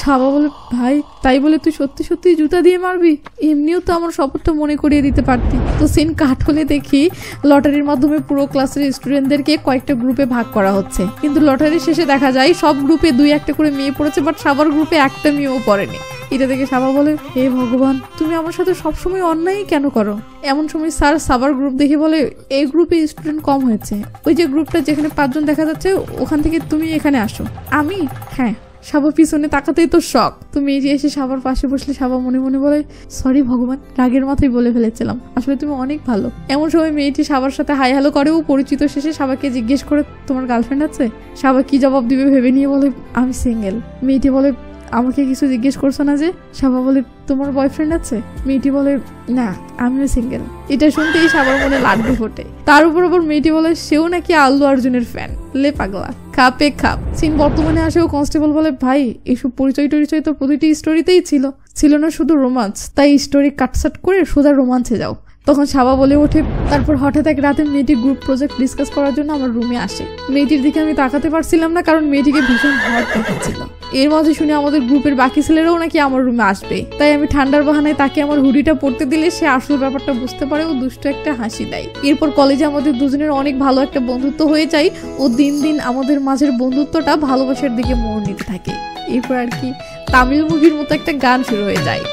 সাবা বলে, ভাই তাই বলে তুই সত্যি সত্যি জুতা দিয়ে মারবি? এমনিও তো আমার শপথটা মনে করিয়ে দিতে পারতি। তো সিন কাট হলে দেখি লটারির মাধ্যমে পুরো ক্লাসের স্টুডেন্টদেরকে কয়েকটা গ্রুপে ভাগ করা হচ্ছে, কিন্তু লটারির শেষে দেখা যায় সব গ্রুপে 2-1টা করে মেয়ে পড়েছে, বাট সাবার গ্রুপে একটা মেয়েও পড়েনি। এটা দেখে সাবা বলে, হে ভগবান, তুমি আমার সাথে সবসময় অন্যায় কেন করো? এমন সময় স্যার সাবার গ্রুপ দেখে বলে, এই গ্রুপে স্টুডেন্ট কম হয়েছে, ওই যে গ্রুপটা যেখানে 5 জন দেখা যাচ্ছে ওখান থেকে তুমি এখানে আসো। আমি? হ্যাঁ। সাবা পিছনে তাকাতেই তো শখ। তুমি এই যে এসে সাবার পাশে বসলে সাবা মনে মনে বলে, সরি ভগবান, রাগের মাথায় বলে ফেলেছিলাম, আসলে তুমি অনেক ভালো। এমন সময় মেয়েটি সাবার সাথে হাই হ্যালো করেও পরিচিত শেষে সাবাকে জিজ্ঞেস করে, তোমার গার্লফ্রেন্ড আছে? সাবা কি জবাব দিবে ভেবে নিয়ে বলে, আমি সিঙ্গেল। মেয়েটি বলে, আমাকে কিছু জিজ্ঞেস করছো না যে? সাবা বলে, তোমার বয়ফ্রেন্ড আছে? মেয়েটি বলে, না আমিও সিঙ্গেল। এটা শুনতেই সাবার মনে লাড্ডু ফোটে। তার উপর আবার মেয়েটি বলে সেও নাকি আল্লু অর্জুনের ফ্যান। লে পাগলা, খাপে খাপ। সিন বর্তমানে আসেও কনস্টেবল বলে, ভাই এসব পরিচয় টরিচয় তো প্রতিটি স্টোরিতেই ছিল না শুধু রোমান্স, তাই স্টোরি কাটসাট করে সোজা রোমান্সে যাও। তখন সাবা বলে ওঠে, তারপর হঠাৎ এক রাতে মেয়েটি গ্রুপ প্রজেক্ট ডিসকাস করার জন্য আমার রুমে আসে। মেয়েটির দিকে আমি তাকাতে পারছিলাম না, কারণ মেয়েটিকে ভীষণ হট দেখাচ্ছিল। এর মাঝে শুনে আমাদের গ্রুপের বাকি ছেলেরাও নাকি আমার রুমে আসবে, তাই আমি ঠান্ডার বাহানায় তাকে আমার হুডিটা পরতে দিলে সে আসল ব্যাপারটা বুঝতে পারে ও দুষ্ট একটা হাসি দেয়। এরপর কলেজে আমাদের দুজনের অনেক ভালো একটা বন্ধুত্ব হয়ে যায় ও দিন দিন আমাদের মাঝের বন্ধুত্বটা ভালোবাসার দিকে মোড় নিতে থাকে। এরপর আর কি তামিল মুভির মতো একটা গান শুরু হয়ে যায়।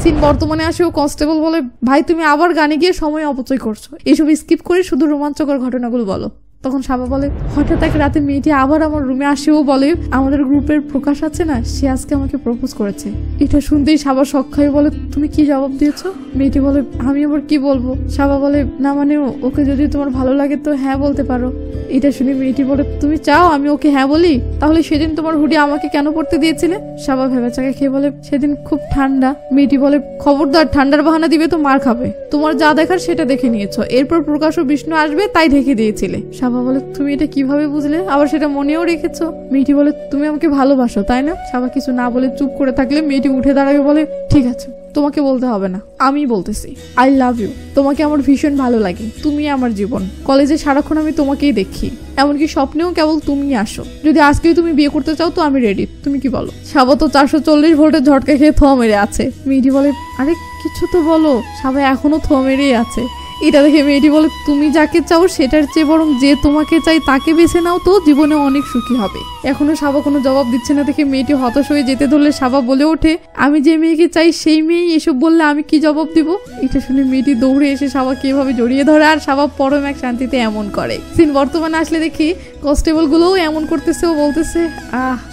সিন বর্তমানে আসেও কনস্টেবল বলে, ভাই তুমি আবার গানে গিয়ে সময় অপচয় করছো, এসব স্কিপ করে শুধু রোমাঞ্চকর ঘটনাগুলো বলো। তখন সাবা বলে, হঠাৎ এক রাতে মেয়েটি আবার আমার রুমে আসেও বলে, আমাদের গ্রুপের প্রকাশ আছে না, সে আজকে আমাকে প্রপোজ করেছে। এটা শুনতেই সাবা শক খায় বলে, তুমি কি জবাব দিয়েছো? মেয়েটি বলে, আমি আবার কি বলবো? সাবা বলে, না মানে ওকে যদি তোমার ভালো লাগে তো হ্যাঁ বলতে পারো। এটা শুনে মেয়েটি বলে, তুমি চাও আমি ওকে হ্যাঁ বলি? তাহলে সেদিন তোমার হুডি আমাকে কেন পড়তে দিয়েছিলে? সাবা ভেবেচাকে খেয়ে বলে, সেদিন খুব ঠান্ডা। মেয়েটি বলে, খবরদার, ঠান্ডার বাহানা দিবে তো মার খাবে। তোমার যা দেখার সেটা দেখে নিয়েছো, এরপর প্রকাশ ও বিষ্ণু আসবে তাই ঢেকে দিয়েছিলে। সাবা বলে, তুমি এটা কিভাবে বুঝলে, আবার সেটা মনেও রেখেছো? মেয়েটি বলে, তুমি আমাকে ভালোবাসো তাই না? সাবা কিছু না বলে চুপ করে থাকলে মেয়েটি উঠে দাঁড়াবে বলে, ঠিক আছে, তোমাকে বলতে হবে না, আমি বলতেছি, আই লাভ ইউ। তোমাকে আমার ভীষণ ভালো লাগে, তুমি আমার জীবন। কলেজে সারাক্ষণ আমি তোমাকেই দেখি, এমনকি স্বপ্নেও কেবল তুমি আসো। যদি আজকেই তুমি বিয়ে করতে চাও তো আমি রেডি, তুমি কি বলো? সাবা তো 440 ভোল্টের ঝটকা খেয়ে থ মেরে আছে। মেয়েটি বলে, আরে কিছু তো বলো। সাবা এখনো থ মেরেই আছে। এটা দেখে মেয়েটি বলে, তুমি যাকে চাও সেটার চেয়ে বরং যে তোমাকে চাই তাকে বেছে নাও, তো জীবনে অনেক সুখী হবে। এখনো সাবা কোনো জবাব দিচ্ছে না দেখে মেয়েটি হতাশ হয়ে যেতে ধরলে সাবা বলে ওঠে, আমি যে মেয়েকে চাই সেই মেয়েই এসব বললে আমি কি জবাব দিব? এটা শুনে মেয়েটি দৌড়ে এসে সাবাকে এভাবে জড়িয়ে ধরে আর সাবা পরম এক শান্তিতে এমন করে। সিন বর্তমানে আসলে দেখি কনস্টেবল গুলোও এমন করতেছে ও বলতেছে,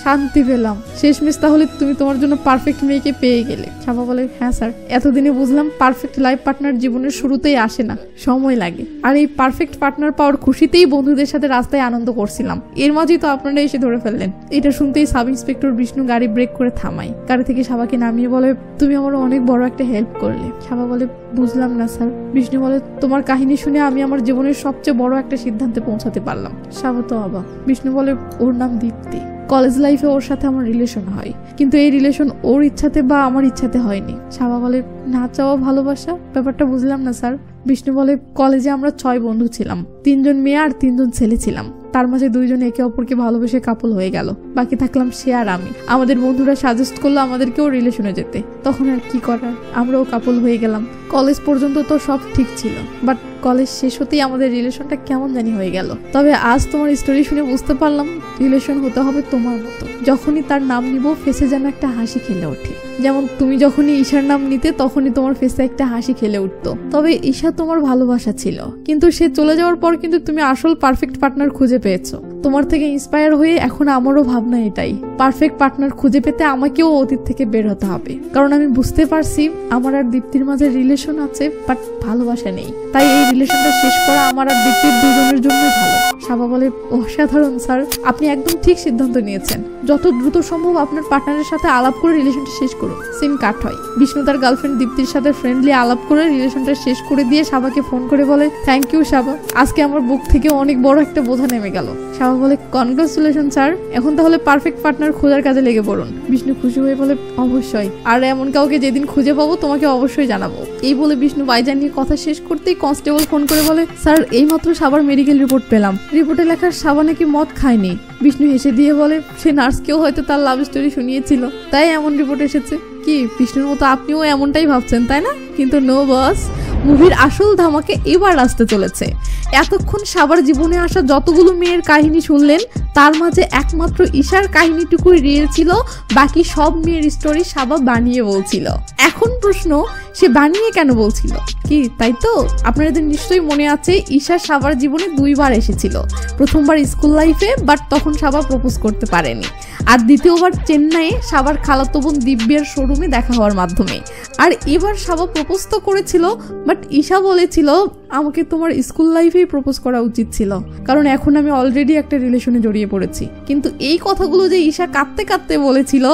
শান্তি পেলাম শেষমেশ, তাহলে তুমি তোমার জন্য পারফেক্ট মেয়েকে পেয়ে গেলে। সাবা বলে, হ্যাঁ স্যার, এতদিনে বুঝলাম পারফেক্ট লাইফ পার্টনার জীবনের শুরুতেই আসে না, সময় লাগে। আর এই পারফেক্ট পার্টনার পাওয়ার খুশিতেই বন্ধুদের সাথে রাস্তায় আনন্দ করছিলাম, এর মাঝেই তো আপনারা এসে ধরে ফেললেন। এটা শুনতেই সাব ইন্সপেক্টর বিষ্ণু গাড়ি ব্রেক করে থামায়, গাড়ি থেকে সাবাকে নামিয়ে বলে, তুমি আমার অনেক বড় একটা হেল্প করলে। সাবা বলে, বুঝলাম না স্যার। বিষ্ণু বলে, তোমার কাহিনী শুনে আমি আমার জীবনের সবচেয়ে বড় একটা সিদ্ধান্তে পৌঁছাতে পারলাম। সাবা তো অবাক। বিষ্ণু বলে, ওর নাম দীপ্তি। কলেজ লাইফে ওর সাথে আমার রিলেশন হয়, কিন্তু এই রিলেশন ওর ইচ্ছাতে বা আমার ইচ্ছাতে হয়নি। সাবা বলে, না চাওয়া ভালোবাসা, ব্যাপারটা বুঝলাম না স্যার। বিষ্ণু বলে, কলেজে আমরা 6 বন্ধু ছিলাম, 3 জন মেয়ে আর 3 জন ছেলে ছিলাম। তার মাঝে 2 জন একে অপরকে ভালোবেসে কাপল হয়ে গেল, বাকি থাকলাম সে আর আমি। আমাদের বন্ধুরা সাজেস্ট করলো আমাদেরকেও রিলেশনে যেতে, তখন আর কি করার, আমরাও কাপল হয়ে গেলাম। কলেজ পর্যন্ত তো সব ঠিক ছিল, বাট কলেজ শেষ হতেই আমাদের রিলেশনটা কেমন জানি হয়ে গেল। তবে আজ তোমার স্টোরি শুনে বুঝতে পারলাম রিলেশন হতে হবে তোমার মতো। যখনই তার নাম নিব ফেসে যেন একটা হাসি খেলে ওঠে, যেমন তুমি যখনই ঈশার নাম নিতে তখনই তোমার ফেসে একটা হাসি খেলে উঠতো। তবে ঈশা তোমার ভালোবাসা ছিল, কিন্তু সে চলে যাওয়ার পর কিন্তু তুমি আসল পারফেক্ট পার্টনার খুঁজে পেয়েছো। তোমার থেকে ইন্সপায়ার হয়ে এখন আমারও ভাবনা এটাই, পারফেক্ট পার্টনার খুঁজে পেতে আমাকেও অতীত থেকে বের হতে হবে। কারণ আমি বুঝতে পারছি আমার আর দীপ্তির মাঝে রিলেশন আছে, বাট ভালোবাসা নেই। তাই এই রিলেশনটা শেষ করা আমার আর দীপ্তির দুজনের জন্যই ভালো। সাবা বলে, অসাধারণ স্যার, আপনি একদম ঠিক সিদ্ধান্ত নিয়েছেন। যত দ্রুত সম্ভব আপনার পার্টনারের সাথে আলাপ করে রিলেশনটা শেষ করুন। সিন কাট হয়। বিষ্ণু তার গার্লফ্রেন্ড দীপ্তির সাথে ফ্রেন্ডলি আলাপ করে রিলেশনটা শেষ করে দিয়ে সাবাকে ফোন করে বলে, থ্যাংক ইউ সাবা, আজকে আমার বুক থেকে অনেক বড় একটা বোঝা নেমে গেল। সাবা বলে, কনগ্রাচুলেশন স্যার, এখন তাহলে পারফেক্ট পার্টনার খোঁজার কাজে লেগে পড়ুন। বিষ্ণু খুশি হয়ে বলে, অবশ্যই, আর এমন কাউকে যেদিন খুঁজে পাবো তোমাকে অবশ্যই জানাবো। এই বলে বিষ্ণু বাইজান নিয়ে কথা শেষ করতেই কনস্টেবল ফোন করে বলে, স্যার এইমাত্র সাবার মেডিকেল রিপোর্ট পেলাম, রিপোর্টে লেখা সাবা নাকি মদ খায়নি। বিষ্ণু হেসে দিয়ে বলে, সে নার্সকেও হয়তো তার লাভ স্টোরি শুনিয়েছিল, তাই এমন রিপোর্ট এসেছে। কি বিষ্ণুর মতো আপনিও এমনটাই ভাবছেন তাই না? কিন্তু নো বস, মুভির আসল ধামাকে এবার আসতে চলেছে। এতক্ষণ সাবার জীবনে আসা যতগুলো মেয়ের কাহিনী শুনলেন, তার মাঝে একমাত্র ঈশার কাহিনীটুকুই রিয়েল ছিল, বাকি সব মেয়ের স্টোরি সাবা বানিয়ে বলছিল। এখন প্রশ্ন, সে বানিয়ে কেন বলছিল? কি তাই তো? আপনাদের নিশ্চয়ই মনে আছে ঈশা সাবার জীবনে দুইবার এসেছিল। প্রথমবার স্কুল লাইফে, বাট তখন সাবা প্রপোজ করতে পারেনি। আর দ্বিতীয়বার চেন্নাইয়ে সাবার খালাতো বোন দিব্যের শোরুমে দেখা হওয়ার মাধ্যমে। আর এবার সাবা প্রপোজ তো করেছিল, বাট ঈশা বলেছিল আমাকে তোমার স্কুল লাইফেই প্রপোজ করা উচিত ছিল, কারণ এখন আমি অলরেডি একটা রিলেশনে জড়িয়ে পড়েছি। কিন্তু এই কথাগুলো যে ঈশা কাঁদতে কাঁদতে বলেছিল,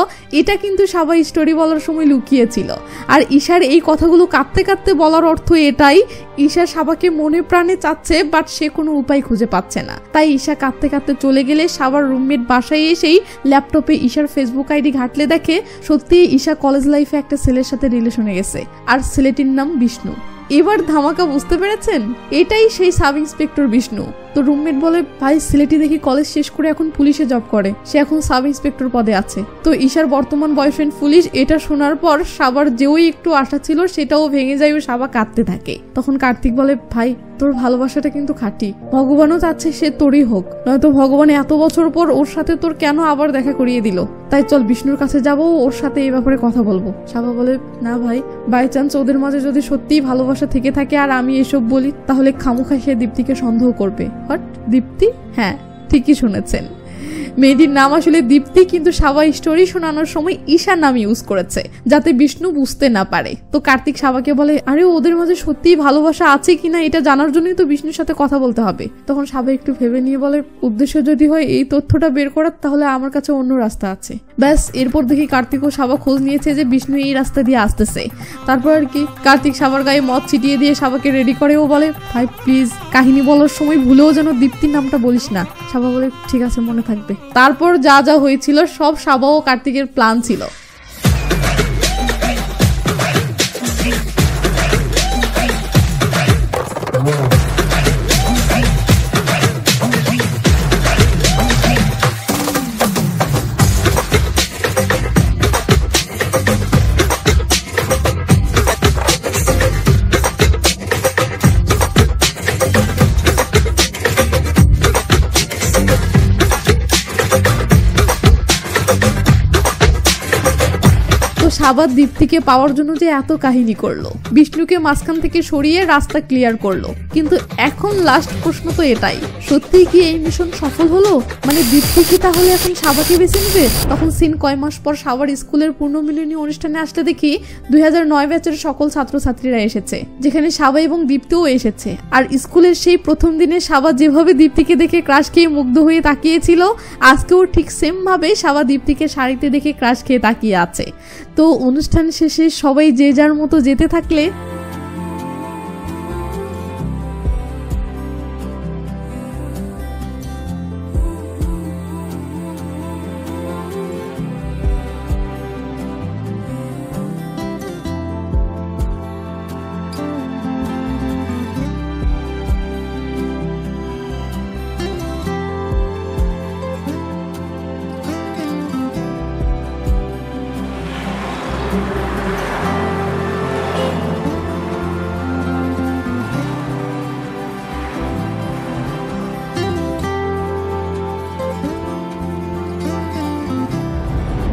এটা কিন্তু সাবা স্টোরি বলার সময় লুকিয়েছিল। আর ঈশার এই কথাগুলো কাঁদতে কাঁদতে বলার অর্থ এটাই, ঈশা সাবাকে মনে প্রাণে চাচ্ছে, বাট সে কোনো উপায় খুঁজে পাচ্ছে না। তাই ঈশা কাঁদতে কাঁদতে চলে গেলে সাবার রুমমেট বাসায় এসেই ল্যাপটপে ঈশার ফেসবুক আইডি ঘাটলে দেখে সত্যি ঈশা কলেজ লাইফে একটা ছেলের সাথে রিলেশনে গেছে, আর ছেলেটির নাম বিষ্ণু। এবার ধামাকা বুঝতে পেরেছেন? এটাই সেই সাব ইন্সপেক্টর বিষ্ণু। তো রুমমেট বলে, ভাই ছেলেটি দেখি কলেজ শেষ করে এখন পুলিশে জব করে, সে এখন সাব ইন্সপেক্টর পদে আছে। তো ঈশার বর্তমান বয়ফ্রেন্ড পুলিশ। এটা শোনার পর সাবার যেও একটু আশা ছিল সেটাও ভেঙে যায় ও সাবা কাঁদতে থাকে। তখন কার্তিক বলে, ভাই তোর ভালোবাসাটা কিন্তু খাঁটি, ভগবানও চাচ্ছে সে তোরই হোক, নয়তো ভগবান এত বছর পর ওর সাথে তোর কেন আবার দেখা করিয়ে দিল। তাই চল বিষ্ণুর কাছে যাবো, ওর সাথে এই ব্যাপারে কথা বলবো। সাবা বলে, না ভাই, বাই চান্স ওদের মাঝে যদি সত্যিই ভালোবাসা থেকে থাকে আর আমি এসব বলি, তাহলে খামোখা সে দীপ্তিকে সন্দেহ করবে। হট, দীপ্তি? হ্যাঁ ঠিকই শুনেছেন, মেয়েটির নাম আসলে দীপ্তি, কিন্তু সাবা স্টোরি শোনানোর সময় ঈশা নাম ইউজ করেছে যাতে বিষ্ণু বুঝতে না পারে। তো কার্তিক সাবাকে বলে, আরে ওদের মাঝে সত্যিই ভালোবাসা আছে কিনা এটা জানার জন্যই তো বিষ্ণুর সাথে কথা বলতে হবে। তখন সাবা একটু ভেবে নিয়ে বলে, উদ্দেশ্য যদি হয় এই তথ্যটা বের করার, তাহলে আমার কাছে অন্য রাস্তা আছে। ব্যাস, এরপর দেখি কার্তিক ও সাবা খোঁজ নিয়েছে যে বিষ্ণু এই রাস্তা দিয়ে আসতেছে। তারপর আর কি, কার্তিক সাবার গায়ে মদ ছিটিয়ে দিয়ে সাবাকে রেডি করে ও বলে, ভাই প্লিজ কাহিনী বলার সময় ভুলেও যেন দীপ্তির নামটা বলিস না। সাবা বলে, ঠিক আছে মনে থাকবে। তারপর যা যা হয়েছিল সব সাবা ও কার্তিকের প্ল্যান ছিল। সাবা দীপ্তিকে পাওয়ার জন্য যে এত কাহিনী করলো, বিষ্ণুকে মাঝখান থেকে সরিয়ে রাস্তা ক্লিয়ার করলো, কিন্তু এখন লাস্ট প্রশ্ন তো এটাই, সত্যিই কি এই মিশন সফল হলো? মানে দীপ্তি কি তাহলে এখন সাবাকে বেছে নেবে? তখন সিন কয় মাস পর সাবার স্কুলের পূর্ণমিলনী অনুষ্ঠানে আসতে দেখি 2009 ব্যাচের সকল ছাত্রছাত্রীরা এসেছে, যেখানে সাবা এবং দীপ্তিও এসেছে। আর স্কুলের সেই প্রথম দিনে সাবা যেভাবে দীপ্তিকে দেখে ক্রাশ খেয়ে মুগ্ধ হয়ে তাকিয়েছিল, আজকেও ঠিক সেম ভাবে সাবা দীপ্তিকে শাড়িতে দেখে ক্রাশ খেয়ে তাকিয়ে আছে। তো অনুষ্ঠান শেষে সবাই যে যার মতো যেতে থাকলে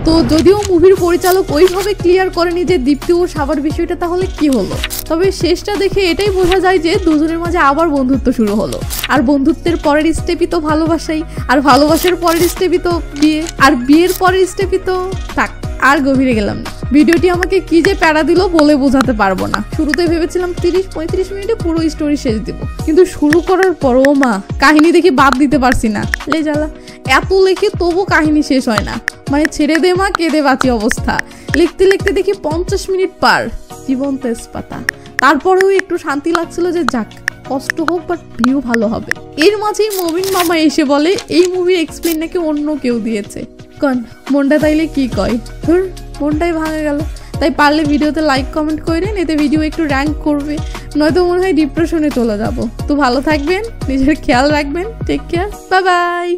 তো যদিও মুভির পরিচালক ওইভাবে ক্লিয়ার করেনি যে দীপ্তি ও সাবার বিষয়টা তাহলে কি হলো, তবে শেষটা দেখে এটাই বোঝা যায় যে দুজনের মাঝে আবার বন্ধুত্ব শুরু হলো। আর বন্ধুত্বের পরের স্টেপই তো ভালোবাসাই, আর ভালোবাসার পরের স্টেপই তো বিয়ে, আর বিয়ের পরের স্টেপই তো থাক। আর গভীরে গেলাম না, ভিডিওটি আমাকে কি যে প্যারা দিল বলে বোঝাতে পারবো না। শুরুতে ভেবেছিলাম 30-35 মিনিটে পুরো স্টোরি শেষ দিব, কিন্তু শুরু করার পর ও মা কাহিনী দেখে বাদ দিতে পারছি না। লে জ্বালা, এত লেখে তবু কাহিনী শেষ হয় না, মানে ছেড়ে দে মা কেঁদে বাঁচি অবস্থা। লিখতে লিখতে দেখি 50 মিনিট পার, জীবন তেজপাতা। তারপরেও একটু শান্তি লাগছিল যে যাক কষ্ট হোক বাট ভিউ ভালো হবে। এর মাঝেই মবিন মামা এসে বলে এই মুভির এক্সপ্লেন নাকি অন্য কেউ দিয়েছে। কন মনটা তাইলে কি কয়, ধর মনটাই ভাঙা গেল। তাই পারলে ভিডিওতে লাইক কমেন্ট করেন, এতে ভিডিও একটু র্যাঙ্ক করবে, নয়তো মনে হয় ডিপ্রেশনে চলে যাব। তো ভালো থাকবেন, নিজের খেয়াল রাখবেন, টেক কেয়ার, বাই বাই।